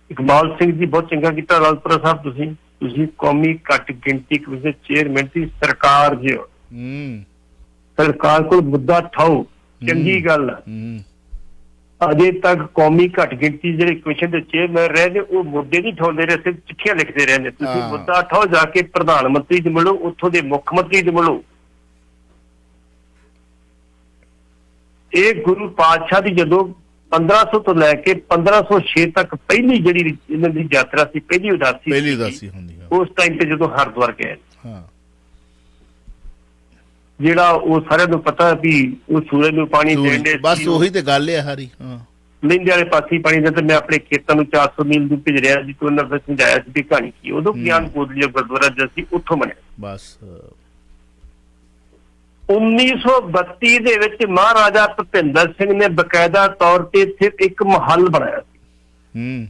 ਇਕਬਾਲ ਸਿੰਘ ਜੀ ਬਹੁਤ ਚੰਗਾ ਕੀਤਾ। ਲਾਲਪੁਰਾ ਸਾਹਿਬ, ਤੁਸੀਂ ਕੌਮੀ ਘੱਟ ਗਿਣਤੀ ਕਮਿਸ਼ਨ ਦੇ ਚੇਅਰਮੈਨ ਦੀ ਸਰਕਾਰ ਜੀ, ਸਰਕਾਰ ਕੋਲ ਮੁੱਦਾ ਠਾਓ, ਚੰਗੀ ਗੱਲ ਹੈ। ਅਜੇ ਤੱਕ ਕੌਮੀ ਘੱਟ ਗਿਣਤੀ ਜਿਹੜੇ ਕਮਿਸ਼ਨ ਦੇ ਚੇਅਰਮੈਨ ਰਹੇ ਨੇ, ਉਹ ਮੁੱਦੇ ਨਹੀਂ ਠਾਉਂਦੇ ਰਹੇ, ਸਿਰਫ ਚਿੱਠੀਆਂ ਲਿਖਦੇ ਰਹੇ ਨੇ। ਤੁਸੀਂ ਮੁੱਦਾ ਠਾਓ, ਜਾ ਕੇ ਪ੍ਰਧਾਨ ਮੰਤਰੀ ਨੂੰ ਮਿਲੋ, ਉੱਥੋਂ ਦੇ ਮੁੱਖ ਮੰਤਰੀ ਨੂੰ ਮਿਲੋ। ਇਹ ਗੁਰੂ ਪਾਤਸ਼ਾਹ ਦੀ ਜਦੋਂ 1500 ਤੋਂ ਲੈ ਕੇ 1506 ਤੱਕ ਪਹਿਲੀ ਜਿਹੜੀ ਇਹਨਾਂ ਦੀ ਯਾਤਰਾ ਸੀ, ਪਹਿਲੀ ਉਦਾਸੀ ਹੁੰਦੀ, ਉਸ ਟਾਈਮ ਤੇ ਜਦੋਂ ਹਰਿਦੁਆਰ ਗਏ, ਜਿਹੜਾ ਉਹ ਸਾਰਿਆਂ ਨੂੰ ਪਤਾ ਵੀ ਉਹ ਸੂਰਜ ਨੂੰ ਪਾਣੀ ਦੇਂਦੇ, ਬਸ ਉਹੀ ਤੇ ਗੱਲ ਹੈ ਹਾਰੀ। ਲਹਿੰਦੇ ਵਾਲੇ ਪਾਸੇ ਪਾਣੀ ਦੇ, ਤੇ ਮੈਂ ਆਪਣੇ ਖੇਤਾਂ ਨੂੰ 400 ਮੀਲ ਦੂਰ ਭੇਜ ਰਿਹਾ ਜੀ। ਉਹਨਾਂ ਨੇ ਸਮਝਾਇਆ ਸੀ ਵੀ ਕਹਾਣੀ ਕੀ। ਉਦੋਂ ਗਿਆਨ ਗੋਦੜੀ ਗੁਰਦੁਆਰਾ ਜਿਹੜਾ ਸੀ, ਉੱਥੋਂ ਬਣਿਆ। ਬਸ 1932 ਦੇ ਵਿੱਚ ਮਹਾਰਾਜਾ ਭੁਪਿੰਦਰ ਸਿੰਘ ਨੇ ਬਕਾਇਦਾ ਤੌਰ ਤੇ ਇੱਥੇ ਇੱਕ ਮਹੱਲ ਬਣਾਇਆ ਸੀ।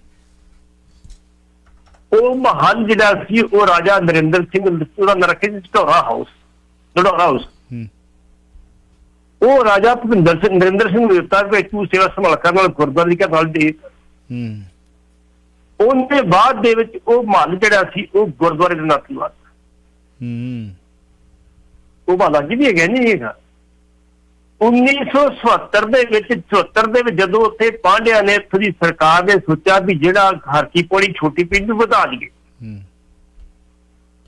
ਉਹ ਮਹੱਲ ਜਿਹੜਾ ਸੀ, ਉਹ ਰਾਜਾ ਨਰਿੰਦਰ ਸਿੰਘ, ਉਹਦਾ ਨਾਂ ਰੱਖਿਆ ਸੀ ਢਿੰਡੋਰਾ ਹਾਊਸ। ਉਹ ਰਾਜਾ ਭੁਪਿੰਦਰ ਸਿੰਘ, ਨਰਿੰਦਰ ਸਿੰਘ ਨੂੰ ਦਿੱਤਾ ਕਿ ਤੂੰ ਸੇਵਾ ਸੰਭਾਲ ਕਰਨ ਨਾਲ ਗੁਰਦੁਆਰੇ ਦੀ ਨਾਲ ਦੇ। ਉਹਦੇ ਬਾਅਦ ਦੇ ਵਿੱਚ ਉਹ ਮਹੱਲ ਜਿਹੜਾ ਸੀ, ਉਹ ਗੁਰਦੁਆਰੇ ਦੇ ਨਾਂ ਤੇ ਉਹ ਮਹੱਲ ਅੱਜ ਵੀ ਹੈਗਾ, ਨਹੀਂ ਹੈਗਾ। 1977 ਦੇ ਵਿੱਚ 74 ਦੇ ਵਿੱਚ ਜਦੋਂ ਉੱਥੇ ਪਾਂਡਿਆਂ ਨੇ, ਇੱਥੋਂ ਦੀ ਸਰਕਾਰ ਨੇ ਸੋਚਿਆ ਵੀ ਜਿਹੜਾ ਹਰਕੀ ਪੌੜੀ ਛੋਟੀ ਪਿੰਡ ਨੂੰ ਵਧਾ ਲਈਏ,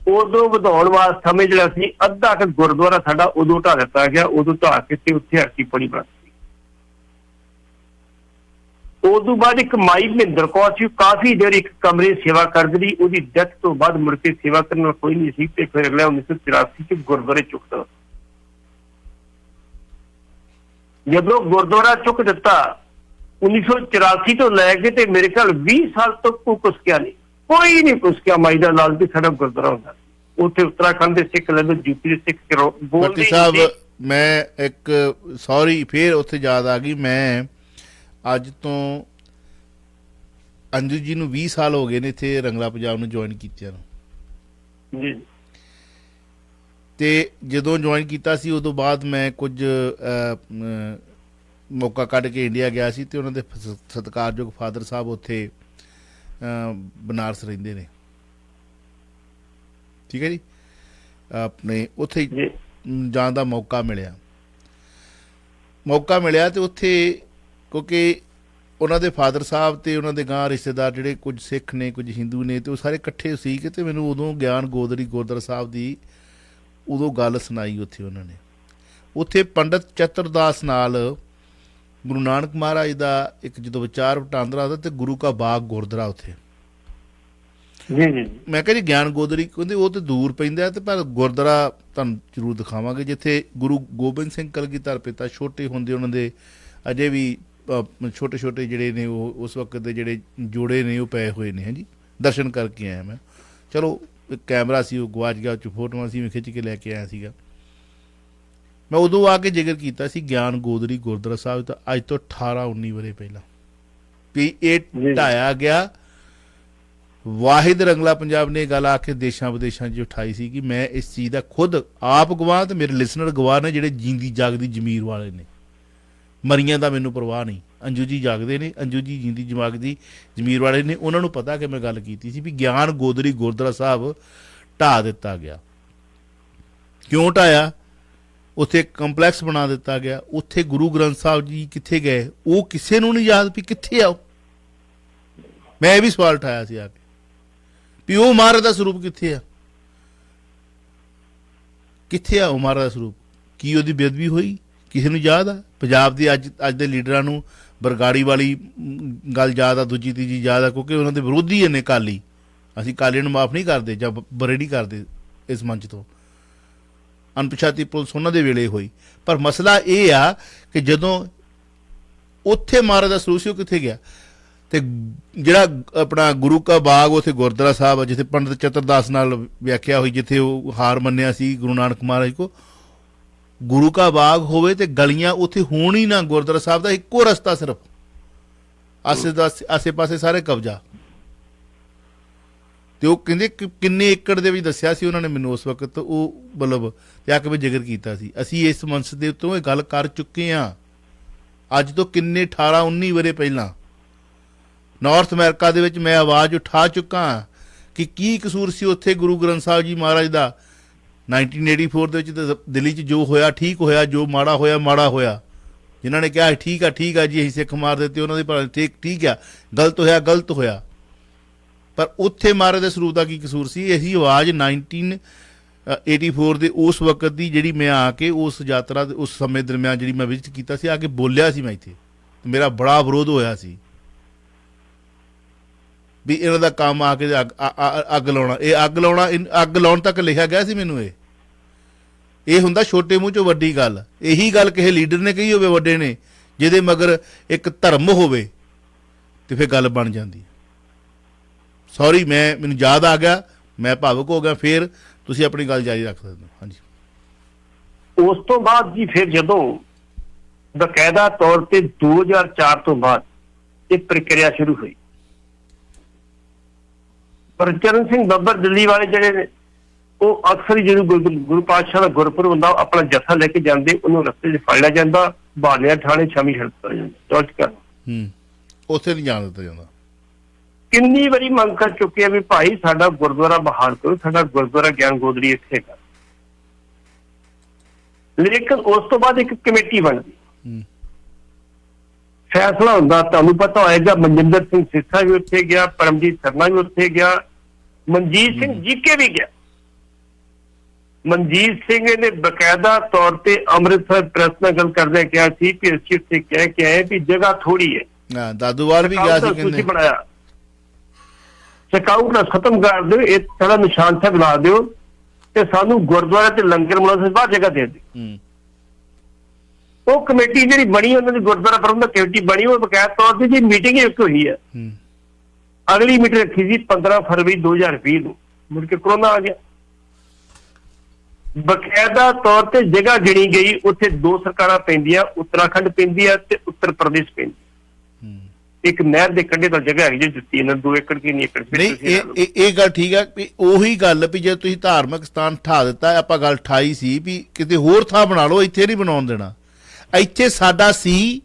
ਉਦੋਂ ਵਧਾਉਣ ਵਾਸਤੇ ਸਮੇਂ ਜਿਹੜਾ ਸੀ ਅੱਧਾ ਕੁ ਗੁਰਦੁਆਰਾ ਸਾਡਾ ਉਦੋਂ ਢਾਹ ਦਿੱਤਾ ਗਿਆ, ਉਦੋਂ ਢਾਹ ਕੇ ਤੇ ਉੱਥੇ ਹਰਕੀ ਪੜੀ ਬਣ ਗਈ। ਉਦੋਂ ਬਾਅਦ ਇੱਕ ਮਾਈ ਮਹਿੰਦਰ ਕੌਰ ਸੀ, ਕਾਫੀ ਦੇਰ ਇੱਕ ਕਮਰੇ ਸੇਵਾ ਕਰਦੀ ਰਹੀ। ਉਹਦੀ ਡੈਥ ਤੋਂ ਬਾਅਦ ਮੁੜ ਕੇ ਸੇਵਾ ਕਰਨ ਵਾਲਾ ਕੋਈ ਨਹੀਂ ਸੀ ਤੇ ਫਿਰ ਅਗਲਾ 1984 ਚ ਗੁਰਦੁਆਰੇ ਚੁੱਕਦਾ। ਜਦੋਂ ਗੁਰਦੁਆਰਾ ਚੁੱਕ ਦਿੱਤਾ 1984 ਤੋਂ ਲੈ ਕੇ ਤੇ ਮੇਰੇ ਖਿਆਲ 20 ਸਾਲ ਤੱਕ ਕੋਈ ਕੁਸਕਿਆ ਨਹੀਂ, ਕੋਈ ਨਹੀਂ ਕੁਸਕਿਆ ਮਾਈ ਦਾ ਲਾਲ ਵੀ ਸਾਡਾ ਗੁਰਦੁਆਰਾ ਹੁੰਦਾ। ਉੱਥੇ ਉੱਤਰਾਖੰਡ ਦੇ ਸਿੱਖ ਲੈਂਦੇ, ਯੂਪੀ ਦੇ ਸਿੱਖ ਬੋਲਦੇ ਸਾਹਿਬ ਮੈਂ ਇੱਕ ਸੌਰੀ ਫੇਰ ਉੱਥੇ ਯਾਦ ਆ ਗਈ, ਮੈਂ ਅੱਜ ਤੋਂ ਅੰਜੂ ਜੀ ਨੂੰ 20 ਸਾਲ ਹੋ ਗਏ ਨੇ ਇੱਥੇ ਰੰਗਲਾ ਪੰਜਾਬ ਨੂੰ ਜੁਆਇਨ ਕੀਤਿਆਂ ਨੂੰ ਜੀ। ਤੇ ਜਦੋਂ ਜੁਆਇਨ ਕੀਤਾ ਸੀ ਉਦੋਂ ਬਾਅਦ ਮੈਂ ਕੁਝ ਮੌਕਾ ਕੱਢ ਕੇ ਇੰਡੀਆ ਗਿਆ ਸੀ ਤੇ ਉਹਨਾਂ ਦੇ ਸਤਿਕਾਰਯੋਗ ਫਾਦਰ ਸਾਹਿਬ ਉੱਥੇ ਬਨਾਰਸ ਰਹਿੰਦੇ ਨੇ, ਠੀਕ ਹੈ ਜੀ। ਆਪਣੇ ਉੱਥੇ ਜਾਣ ਦਾ ਮੌਕਾ ਮਿਲਿਆ ਤੇ ਉੱਥੇ ਕਿਉਂਕਿ ਉਹਨਾਂ ਦੇ ਫਾਦਰ ਸਾਹਿਬ ਤੇ ਉਹਨਾਂ ਦੇ ਗਾਂ ਰਿਸ਼ਤੇਦਾਰ ਜਿਹੜੇ ਕੁਝ ਸਿੱਖ ਨੇ ਕੁਝ ਹਿੰਦੂ ਨੇ ਤੇ ਉਹ ਸਾਰੇ ਇਕੱਠੇ ਸੀ ਕਿ ਤੇ ਮੈਨੂੰ ਉਦੋਂ ਗਿਆਨ ਗੋਦੜੀ ਗੁਰਦੁਆਰਾ ਸਾਹਿਬ ਦੀ ਉਦੋਂ ਗੱਲ ਸੁਣਾਈ ਉੱਥੇ ਉਹਨਾਂ ਨੇ। ਉੱਥੇ ਪੰਡਤ ਚਤਰਦਾਸ ਨਾਲ ਗੁਰੂ ਨਾਨਕ ਮਹਾਰਾਜ ਦਾ ਇੱਕ ਜਦੋਂ ਵਿਚਾਰ ਵਟਾਂਦਰਾ ਦਾ ਤੇ ਗੁਰੂ ਕਾ ਬਾਗ ਗੁਰਦੁਆਰਾ ਉੱਥੇ। ਮੈਂ ਕਿਹਾ ਜੀ ਗਿਆਨ ਗੋਦੜੀ ਕਹਿੰਦੇ ਉਹ ਤੇ ਦੂਰ ਪੈਂਦਾ ਤੇ ਪਰ ਗੁਰਦੁਆਰਾ ਤੁਹਾਨੂੰ ਜ਼ਰੂਰ ਦਿਖਾਵਾਂਗੇ ਜਿੱਥੇ ਗੁਰੂ ਗੋਬਿੰਦ ਸਿੰਘ ਕਲਗੀਧਰ ਪਿਤਾ ਛੋਟੇ ਹੁੰਦੇ ਉਹਨਾਂ ਦੇ ਅਜੇ ਵੀ ਛੋਟੇ ਛੋਟੇ ਜਿਹੜੇ ਨੇ ਉਹ ਉਸ ਵਕਤ ਦੇ ਜਿਹੜੇ ਜੋੜੇ ਨੇ ਉਹ ਪਏ ਹੋਏ ਨੇ। ਹਾਂਜੀ, ਦਰਸ਼ਨ ਕਰਕੇ ਆਇਆ ਮੈਂ। ਚਲੋ ਇੱਕ ਕੈਮਰਾ ਸੀ ਉਹ ਗਵਾਚ ਗਿਆ, ਉਹ ਫੋਟੋਆਂ ਸੀ ਮੈਂ ਖਿੱਚ ਕੇ ਲੈ ਕੇ ਆਇਆ ਸੀਗਾ। ਮੈਂ ਉਦੋਂ ਆ ਕੇ ਜ਼ਿਕਰ ਕੀਤਾ ਸੀ ਗਿਆਨ ਗੋਦੜੀ ਗੁਰਦੁਆਰਾ ਸਾਹਿਬ ਤਾਂ ਅੱਜ ਤੋਂ 18-19 ਵਰੇ ਪਹਿਲਾਂ ਵੀ ਇਹ ਢਾਇਆ ਗਿਆ। ਵਾਹਿਦ ਰੰਗਲਾ ਪੰਜਾਬ ਨੇ ਗੱਲ ਆ ਕੇ ਦੇਸ਼ਾਂ ਵਿਦੇਸ਼ਾਂ 'ਚ ਉਠਾਈ ਸੀ ਕਿ ਮੈਂ ਇਸ ਚੀਜ਼ ਦਾ ਖੁਦ ਆਪ ਗਵਾਹ ਤੇ ਮੇਰੇ ਲਿਸਨਰ ਗਵਾਹ ਨੇ ਜਿਹੜੇ ਜੀਂਦੀ ਜਾਗਦੀ ਜ਼ਮੀਰ ਵਾਲੇ ਨੇ, ਮਰੀਆਂ ਦਾ ਮੈਨੂੰ ਪਰਵਾਹ ਨਹੀਂ। ਅੰਜੂ ਜੀ ਜਾਗਦੇ ਨੇ, ਅੰਜੂ ਜੀ ਜੀਂਦੀ ਜਾਗਦੀ ਜ਼ਮੀਰ ਵਾਲੇ ਨੇ, ਉਹਨਾਂ ਨੂੰ ਪਤਾ ਕਿ ਮੈਂ ਗੱਲ ਕੀਤੀ ਸੀ ਵੀ ਗਿਆਨ ਗੋਦੜੀ ਗੁਰਦੁਆਰਾ ਸਾਹਿਬ ਢਾਹ ਦਿੱਤਾ ਗਿਆ। ਕਿਉਂ ਢਾਇਆ? ਉੱਥੇ ਕੰਪਲੈਕਸ ਬਣਾ ਦਿੱਤਾ ਗਿਆ। ਉੱਥੇ ਗੁਰੂ ਗ੍ਰੰਥ ਸਾਹਿਬ ਜੀ ਕਿੱਥੇ ਗਏ ਉਹ ਕਿਸੇ ਨੂੰ ਨਹੀਂ ਯਾਦ ਵੀ ਕਿੱਥੇ ਆ। ਮੈਂ ਇਹ ਵੀ ਸਵਾਲ ਉਠਾਇਆ ਸੀ ਆ ਕੇ ਵੀ ਉਹ ਮਹਾਰਾਜ ਦਾ ਸਰੂਪ ਕਿੱਥੇ ਆ, ਕਿੱਥੇ ਆ ਉਹ ਮਹਾਰਾਜ ਦਾ ਸਰੂਪ? ਕੀ ਉਹਦੀ ਬੇਅਦਬੀ ਹੋਈ ਕਿਸੇ ਨੂੰ ਯਾਦ ਆ? ਪੰਜਾਬ ਦੀ ਅੱਜ ਦੇ ਲੀਡਰਾਂ ਨੂੰ ਬਰਗਾੜੀ ਵਾਲੀ ਗੱਲ ਯਾਦ ਆ, ਦੂਜੀ ਤੀਜੀ ਯਾਦ ਆ, ਕਿਉਂਕਿ ਉਹਨਾਂ ਦੇ ਵਿਰੋਧੀ ਨੇ ਕਾਲੀ। ਅਸੀਂ ਕਾਲੀਆਂ ਨੂੰ ਮਾਫ ਨਹੀਂ ਕਰਦੇ ਜਾਂ ਬਰੇ ਨਹੀਂ ਕਰਦੇ ਇਸ ਮੰਚ ਤੋਂ। ਅਣਪਛਾਤੀ ਪੁਲਿਸ ਉਹਨਾਂ ਦੇ ਵੇਲੇ ਹੋਈ। ਪਰ ਮਸਲਾ ਇਹ ਆ ਕਿ ਜਦੋਂ ਉੱਥੇ ਮਹਾਰਾਜ ਦਾ ਸਰੂਪ ਸੀ ਉਹ ਕਿੱਥੇ ਗਿਆ? ਤੇ ਜਿਹੜਾ ਆਪਣਾ ਗੁਰੂ ਕਾ ਬਾਗ ਉੱਥੇ ਗੁਰਦੁਆਰਾ ਸਾਹਿਬ ਆ ਜਿੱਥੇ ਪੰਡਤ ਚਤਰਦਾਸ ਨਾਲ ਵਿਆਖਿਆ ਹੋਈ, ਜਿੱਥੇ ਉਹ ਹਾਰ ਮੰਨਿਆ ਸੀ ਗੁਰੂ ਨਾਨਕ ਮਹਾਰਾਜ ਕੋ, ਗੁਰੂ ਕਾ ਬਾਗ ਹੋਵੇ ਤੇ ਗਲੀਆਂ ਉੱਥੇ ਹੋਣ ਹੀ ਨਾ। ਗੁਰਦੁਆਰਾ ਸਾਹਿਬ ਦਾ ਇੱਕੋ ਰਸਤਾ ਸਿਰਫ, ਆਸੇ ਪਾਸੇ ਸਾਰੇ ਕਬਜ਼ਾ। ਤੇ ਉਹ ਕਹਿੰਦੇ ਕਿੰਨੇ ਏਕੜ ਦੇ ਵਿੱਚ ਦੱਸਿਆ ਸੀ ਉਹਨਾਂ ਨੇ ਮੈਨੂੰ ਉਸ ਵਕਤ, ਉਹ ਮਤਲਬ ਜਾ ਕੇ ਮੈਂ ਜ਼ਿਕਰ ਕੀਤਾ ਸੀ। ਅਸੀਂ ਇਸ ਮੰਚ ਦੇ ਉੱਤੋਂ ਇਹ ਗੱਲ ਕਰ ਚੁੱਕੇ ਹਾਂ ਅੱਜ ਤੋਂ ਕਿੰਨੇ 18-19 ਵਰੇ ਪਹਿਲਾਂ। ਨਾਰਥ ਅਮਰੀਕਾ ਦੇ ਵਿੱਚ ਮੈਂ ਆਵਾਜ਼ ਉਠਾ ਚੁੱਕਾ ਕਿ ਕੀ ਕਸੂਰ ਸੀ ਉੱਥੇ ਗੁਰੂ ਗ੍ਰੰਥ ਸਾਹਿਬ ਜੀ ਮਹਾਰਾਜ ਦਾ। 1984 ਦੇ ਵਿੱਚ ਦਿੱਲੀ 'ਚ ਜੋ ਹੋਇਆ ਠੀਕ ਹੋਇਆ, ਜੋ ਮਾੜਾ ਹੋਇਆ ਮਾੜਾ ਹੋਇਆ। ਜਿਨ੍ਹਾਂ ਨੇ ਕਿਹਾ ਠੀਕ ਆ ਜੀ ਅਸੀਂ ਸਿੱਖ ਮਾਰ ਦਿੱਤੇ, ਉਹਨਾਂ ਦੇ ਪਰ ਠੀਕ ਆ, ਗਲਤ ਹੋਇਆ ਗਲਤ ਹੋਇਆ। ਪਰ ਉੱਥੇ ਮਹਾਰਾਜ ਦੇ ਸਰੂਪ ਦਾ ਕੀ ਕਸੂਰ ਸੀ? ਇਹੀ ਆਵਾਜ਼ 1984 ਦੇ ਉਸ ਵਕਤ ਦੀ ਜਿਹੜੀ ਮੈਂ ਆ ਕੇ ਉਸ ਯਾਤਰਾ ਦੇ ਉਸ ਸਮੇਂ ਦਰਮਿਆਨ ਜਿਹੜੀ ਮੈਂ ਵਿਜ਼ਿਟ ਕੀਤਾ ਸੀ, ਆ ਕੇ ਬੋਲਿਆ ਸੀ ਮੈਂ ਇੱਥੇ। ਮੇਰਾ ਬੜਾ ਵਿਰੋਧ ਹੋਇਆ ਸੀ ਵੀ ਇਹਨਾਂ ਦਾ ਕੰਮ ਆ ਕੇ ਅੱਗ ਲਾਉਣਾ। ਇਹ ਅੱਗ ਲਾਉਣ ਤੱਕ ਲਿਖਿਆ ਗਿਆ ਸੀ ਮੈਨੂੰ। ਇਹ ਹੁੰਦਾ ਛੋਟੇ ਮੂੰਹ ਚੋਂ ਵੱਡੀ ਗੱਲ। ਇਹੀ ਗੱਲ ਕਿਸੇ ਲੀਡਰ ਨੇ ਕਹੀ ਹੋਵੇ ਵੱਡੇ ਨੇ, ਜਿਹਦੇ ਮਗਰ ਇੱਕ ਧਰਮ ਹੋਵੇ ਤੇ ਫਿਰ ਗੱਲ ਬਣ ਜਾਂਦੀ। ਸੌਰੀ, ਮੈਨੂੰ ਯਾਦ ਆ ਗਿਆ, ਮੈਂ ਭਾਵੁਕ ਹੋ ਗਿਆ। ਫਿਰ ਤੁਸੀਂ ਆਪਣੀ ਗੱਲ ਜਾਰੀ ਰੱਖ ਸਕਦੇ ਹੋ। ਹਾਂਜੀ। ਉਸ ਤੋਂ ਬਾਅਦ ਜੀ ਫਿਰ ਜਦੋਂ ਬਕਾਇਦਾ ਤੌਰ ਤੇ 2004 ਤੋਂ ਬਾਅਦ ਇਹ ਪ੍ਰਕਿਰਿਆ ਸ਼ੁਰੂ ਹੋਈ, ਗੁਰਚਰਨ ਸਿੰਘ ਬੱਬਰ ਦਿੱਲੀ ਵਾਲੇ ਜਿਹੜੇ ਨੇ ਉਹ ਅਕਸਰ ਹੀ ਜਦੋਂ ਗੁਰੂ ਪਾਤਸ਼ਾਹ ਦਾ ਗੁਰਪੁਰਬ ਹੁੰਦਾ ਆਪਣਾ ਜੱਥਾ ਲੈ ਕੇ ਜਾਂਦੇ, ਉਹਨੂੰ ਰਸਤੇ 'ਚ ਫੜ ਲਿਆ ਜਾਂਦਾ, ਬਾਲਿਆ ਥਾਣੇ ਸ਼ਾਮੀ ਛੱਡ ਦਿੱਤਾ ਜਾਂਦਾ। ਉੱਥੇ ਨਹੀਂ ਜਾਣ ਦਿੱਤਾ ਜਾਂਦਾ। ਕਿੰਨੀ ਵਾਰੀ ਮੰਗ ਕਰ ਚੁੱਕੇ ਆ ਵੀ ਭਾਈ ਸਾਡਾ ਗੁਰਦੁਆਰਾ ਬਹਾਲ ਕਰੋ, ਸਾਡਾ ਗੁਰਦੁਆਰਾ ਗਿਆਨ ਗੋਦੜੀ ਇੱਥੇ ਕਰ। ਲੇਕਿਨ ਉਸ ਤੋਂ ਬਾਅਦ ਇੱਕ ਕਮੇਟੀ ਬਣਦੀ, ਫੈਸਲਾ ਹੁੰਦਾ। ਤੁਹਾਨੂੰ ਪਤਾ ਹੋਏਗਾ ਮਨਜਿੰਦਰ ਸਿੰਘ ਸਿੱਧਾ ਵੀ ਉੱਥੇ ਗਿਆ, ਪਰਮਜੀਤ ਸਰਨਾ ਵੀ ਉੱਥੇ ਗਿਆ, ਮਨਜੀਤ ਸਿੰਘ ਜੀਕੇ ਵੀ ਗਿਆ। ਮਨਜੀਤ ਸਿੰਘ ਨੇ ਬਕਾਇਦਾ ਤੌਰ ਤੇ ਅੰਮ੍ਰਿਤਸਰ ਪ੍ਰੈਸ ਨਾਲ ਗੱਲ ਕਰਦੇ ਕਿਹਾ ਸੀ ਕਿ ਅਸੀਂ ਉੱਥੇ ਕਹਿ ਕੇ ਆਏ ਵੀ ਜਗ੍ਹਾ ਥੋੜੀ ਹੈ। ਹਾਂ, ਦਾਦੂਵਾਲ ਵੀ ਗਿਆ ਸੀ ਤੁਸੀਂ ਕਹਿੰਦੇ ਬਣਾਇਆ ਸਕਾਊਟ ਨਾਲ ਖਤਮ ਕਰ ਦਿਓ, ਇਹ ਸਾਡਾ ਨਿਸ਼ਾਨ ਸਾਹਿਬ ਲਾ ਦਿਓ ਤੇ ਸਾਨੂੰ ਗੁਰਦੁਆਰੇ ਤੇ ਲੰਗਰ ਬਣਾਉਣ ਬਾਅਦ ਜਗ੍ਹਾ ਦੇ ਦਿਓ। ਉਹ ਕਮੇਟੀ ਜਿਹੜੀ ਬਣੀ ਉਹਨਾਂ ਦੀ ਗੁਰਦੁਆਰਾ ਪ੍ਰਬੰਧਕ ਕਮੇਟੀ ਬਣੀ, ਉਹ ਬਕਾਇਦਾ ਤੌਰ ਤੇ ਜੀ ਮੀਟਿੰਗ ਇੱਕ ਹੋਈ ਹੈ। ਅਗਲੀ ਮੀਟਿੰਗ ਰੱਖੀ ਸੀ 15 ਫਰਵਰੀ 2020 ਨੂੰ, ਮੁੜ ਕੇ ਕਰੋਨਾ ਆ ਗਿਆ। ਬਕਾਇਦਾ ਤੌਰ ਤੇ ਜਗ੍ਹਾ ਗਿਣੀ ਗਈ, ਉੱਥੇ 2 ਸਰਕਾਰਾਂ ਪੈਂਦੀਆਂ, ਉੱਤਰਾਖੰਡ ਪੈਂਦੀ ਹੈ ਤੇ ਉੱਤਰ ਪ੍ਰਦੇਸ਼ ਪੈਂਦੀ। ਇੱਕ ਨਹਿਰ ਦੇ ਕੰਢੇ ਤੋਂ ਜਗ੍ਹਾ ਹੈਗੀ ਜੀ ਦਿੱਤੀ ਇਹਨਾਂ 2 ਏਕੜ ਕੀ ਨਹੀਂ ਏਕੜ। ਨਹੀਂ, ਇਹ ਗੱਲ ਠੀਕ ਹੈ ਵੀ ਉਹੀ ਗੱਲ ਵੀ ਜੇ ਤੁਸੀਂ ਧਾਰਮਿਕ ਸਥਾਨ ਠਾ ਦਿੱਤਾ, ਆਪਾਂ ਗੱਲ ਠਾਈ ਸੀ ਵੀ ਕਿਤੇ ਹੋਰ ਥਾਂ ਬਣਾ ਲਓ, ਇੱਥੇ ਨਹੀਂ ਬਣਾਉਣ ਦੇਣਾ। ਇੱਥੇ ਸਾਡਾ ਸੀ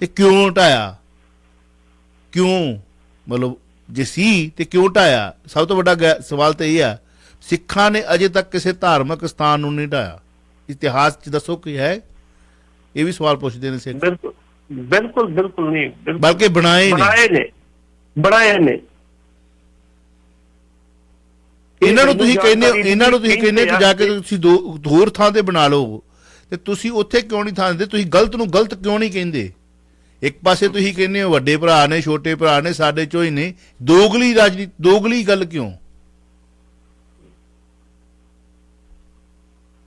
ਤੇ ਕਿਉਂ ਢਾਇਆ? ਕਿਉਂ, ਮਤਲਬ ਜੇ ਸੀ ਤੇ ਕਿਉਂ ਢਾਇਆ? ਸਭ ਤੋਂ ਵੱਡਾ ਸਵਾਲ ਤਾਂ ਇਹ ਆ, ਸਿੱਖਾਂ ਨੇ ਅਜੇ ਤੱਕ ਕਿਸੇ ਧਾਰਮਿਕ ਸਥਾਨ ਨੂੰ ਨਹੀਂ ਢਾਇਆ। ਇਤਿਹਾਸ 'ਚ ਦੱਸੋ ਕੀ ਹੈ? ਇਹ ਵੀ ਸਵਾਲ ਪੁੱਛਦੇ ਨੇ ਸਿੱਖ। ਬਿਲਕੁਲ ਨਹੀਂ, ਬਲਕਿ ਬਣਾਏ ਨੇ। ਇਹਨਾਂ ਨੂੰ ਤੁਸੀਂ ਕਹਿੰਦੇ ਕਿ ਜਾ ਕੇ ਤੁਸੀਂ ਹੋਰ ਥਾਂ ਤੇ ਬਣਾ ਲਓ, ਤੇ ਤੁਸੀਂ ਉੱਥੇ ਕਿਉਂ ਨਹੀਂ ਥਾਂ ਦਿੰਦੇ? ਤੁਸੀਂ ਗਲਤ ਨੂੰ ਗਲਤ ਕਿਉਂ ਨਹੀਂ ਕਹਿੰਦੇ? ਇੱਕ ਪਾਸੇ ਤੁਸੀਂ ਕਹਿੰਦੇ ਹੋ ਵੱਡੇ ਭਰਾ ਨੇ, ਛੋਟੇ ਭਰਾ ਨੇ, ਸਾਡੇ ਚੋਂ ਹੀ ਨੇ। ਦੋਗਲੀ ਰਾਜਨੀਤੀ, ਦੋਗਲੀ ਗੱਲ ਕਿਉਂ?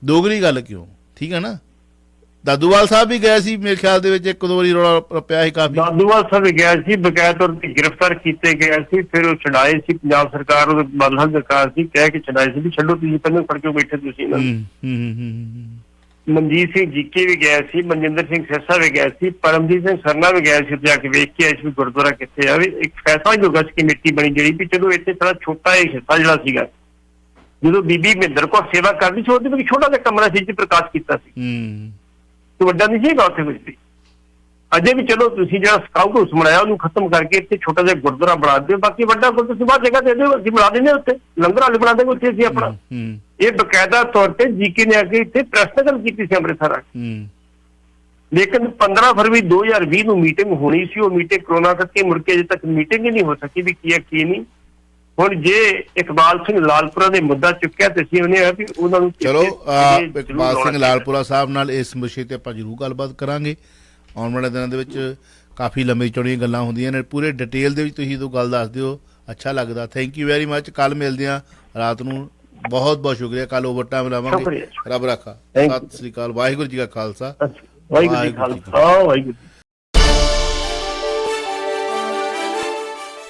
ਦੋਗਲੀ ਗੱਲ ਕਿਉਂ? ਠੀਕ ਹੈ ਨਾ। ਦਾਦੂਵਾਲ ਸਾਹਿਬ ਵੀ ਗਏ ਸੀ ਮੇਰੇ ਖਿਆਲ ਦੇ ਵਿੱਚ, 1-2 ਵਾਰੀ ਰੌਲਾ ਪਿਆ ਸੀ ਕਾਫੀ। ਦਾਦੂਵਾਲ ਸਾਹਿਬ ਵੀ ਗਿਆ ਸੀ, ਬਕਾਇਦਾ ਤੌਰ ਤੇ ਗ੍ਰਿਫਤਾਰ ਕੀਤੇ ਗਏ ਸੀ, ਫਿਰ ਉਹ ਛਡਾਏ ਸੀ। ਪੰਜਾਬ ਸਰਕਾਰ, ਉਹ ਬਾਦਲ ਸਰਕਾਰ ਸੀ, ਕਹਿ ਕੇ ਛਡਾਏ ਸੀ ਵੀ ਛੱਡੋ, ਤੁਸੀਂ ਪਹਿਲਾਂ ਫੜ ਕੇ ਬੈਠੇ ਤੁਸੀਂ ਇਹਨਾਂ ਨੂੰ। ਮਨਜੀਤ ਸਿੰਘ ਜੀਕੇ ਵੀ ਗਿਆ ਸੀ, ਮਨਜਿੰਦਰ ਸਿੰਘ ਸਿਰਸਾ ਵੀ ਗਿਆ ਸੀ, ਪਰਮਜੀਤ ਸਿੰਘ ਸਰਨਾ ਵੀ ਗਿਆ ਸੀ, ਜਾ ਕੇ ਵੇਖ ਕੇ ਆਏ ਸੀ ਗੁਰਦੁਆਰਾ ਕਿੱਥੇ ਆ। ਇੱਕ ਫੈਸਲਾ ਜੋ ਗਸ਼ ਕਮੇਟੀ ਬਣੀ ਜਿਹੜੀ ਵੀ ਚਲੋ ਇੱਥੇ ਥੋੜਾ ਛੋਟਾ ਜਿਹਾ ਹਿੱਸਾ ਜਿਹੜਾ ਸੀਗਾ, ਜਦੋਂ ਬੀਬੀ ਮਹਿੰਦਰ ਕੌਰ ਸੇਵਾ ਕਰਦੀ ਸੀ ਉਹਦੇ ਵਿੱਚ ਛੋਟਾ ਜਿਹਾ ਕਮਰਾ ਸੀ, ਪ੍ਰਕਾਸ਼ ਕੀਤਾ ਸੀ, ਵੱਡਾ ਨਹੀਂ ਸੀਗਾ ਉੱਥੇ ਕੁਝ ਵੀ। ਅਜੇ ਵੀ ਚਲੋ ਤੁਸੀਂ ਜਿਹੜਾ ਸਕਾਊਟ ਹਾਊਸ ਬਣਾਇਆ ਉਹਨੂੰ ਖਤਮ ਕਰਕੇ ਇੱਥੇ ਛੋਟਾ ਜਿਹਾ ਗੁਰਦੁਆਰਾ ਬਣਾ ਦਿਓ, ਬਾਕੀ ਵੱਡਾ ਗੁਰਦੁਆਰਾ ਤੁਸੀਂ ਬਾਹਰ ਜਗ੍ਹਾ ਦੇ ਦਿਓ, ਅਸੀਂ ਬਣਾ ਦਿੰਦੇ ਹਾਂ ਉੱਥੇ, ਲੰਗਰ ਹਾਲੇ ਬਣਾ ਦੇਂਗੇ ਉੱਥੇ ਅਸੀਂ ਆਪਣਾ। ਇਹ ਬਕਾਇਦਾ ਤੌਰ ਤੇ ਜੀਕੇ ਨੇ ਆ ਕੇ ਇੱਥੇ ਪ੍ਰੈਸ ਨਾਲ ਗੱਲ ਕੀਤੀ ਸੀ ਅੰਮ੍ਰਿਤਸਰ ਆ ਕੇ। ਲੇਕਿਨ 15 ਫਰਵਰੀ 2020 ਨੂੰ ਮੀਟਿੰਗ ਹੋਣੀ ਸੀ, ਉਹ ਮੀਟਿੰਗ ਕਰੋਨਾ ਕਰਕੇ ਮੁੜ ਕੇ ਅਜੇ ਤੱਕ ਮੀਟਿੰਗ ਹੀ ਨਹੀਂ ਹੋ ਸਕੀ ਵੀ ਕੀ ਹੈ ਕੀ ਨਹੀਂ। ਹੁਣ ਜੇ ਇਕਬਾਲ ਸਿੰਘ ਲਾਲਪੁਰਾ ਨੇ ਮੁੱਦਾ ਚੁੱਕਿਆ ਤੇ ਅਸੀਂ ਉਹਨੇ ਵੀ ਉਹਨਾਂ ਨੂੰ ਚਲੋ ਇਕਬਾਲ ਸਿੰਘ ਲਾਲਪੁਰਾ ਸਾਹਿਬ ਨਾਲ ਇਸ ਵਿਸ਼ੇ ਤੇ ਆਪਾਂ ਜ਼ਰੂਰ ਗੱਲਬਾਤ ਕਰਾਂਗੇ ਆਉਣ ਵਾਲੇ ਦਿਨਾਂ ਦੇ ਵਿੱਚ। ਕਾਫੀ ਲੰਮੀ ਚੌੜੀਆਂ ਗੱਲਾਂ ਹੁੰਦੀਆਂ ਨੇ, ਪੂਰੇ ਡਿਟੇਲ ਦੇ ਵਿੱਚ ਤੁਸੀਂ ਇਹ ਗੱਲ ਦੱਸ ਦਿਓ, ਅੱਛਾ ਲੱਗਦਾ। Thank you very much. ਕੱਲ ਮਿਲਦੇ ਹਾਂ ਰਾਤ ਨੂੰ। ਬਹੁਤ ਬਹੁਤ ਸ਼ੁਕਰੀਆ। ਕੱਲ ਓਵਰ ਟਾਈਮ ਲਾਵਾਂਗੇ। ਰੱਬ ਰਾਖਾ। ਸਤਿ ਸ੍ਰੀ ਅਕਾਲ। ਵਾਹਿਗੁਰੂ ਜੀ ਕਾ ਖਾਲਸਾ, ਵਾਹਿਗੁਰੂ ਜੀ ਕੀ ਫਤਿਹ। ਵਾਹਿਗੁਰੂ।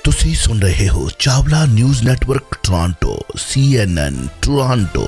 ਤੁਸੀਂ ਸੁਣ ਰਹੇ ਹੋ Chawla news network Toronto, CNN Toronto.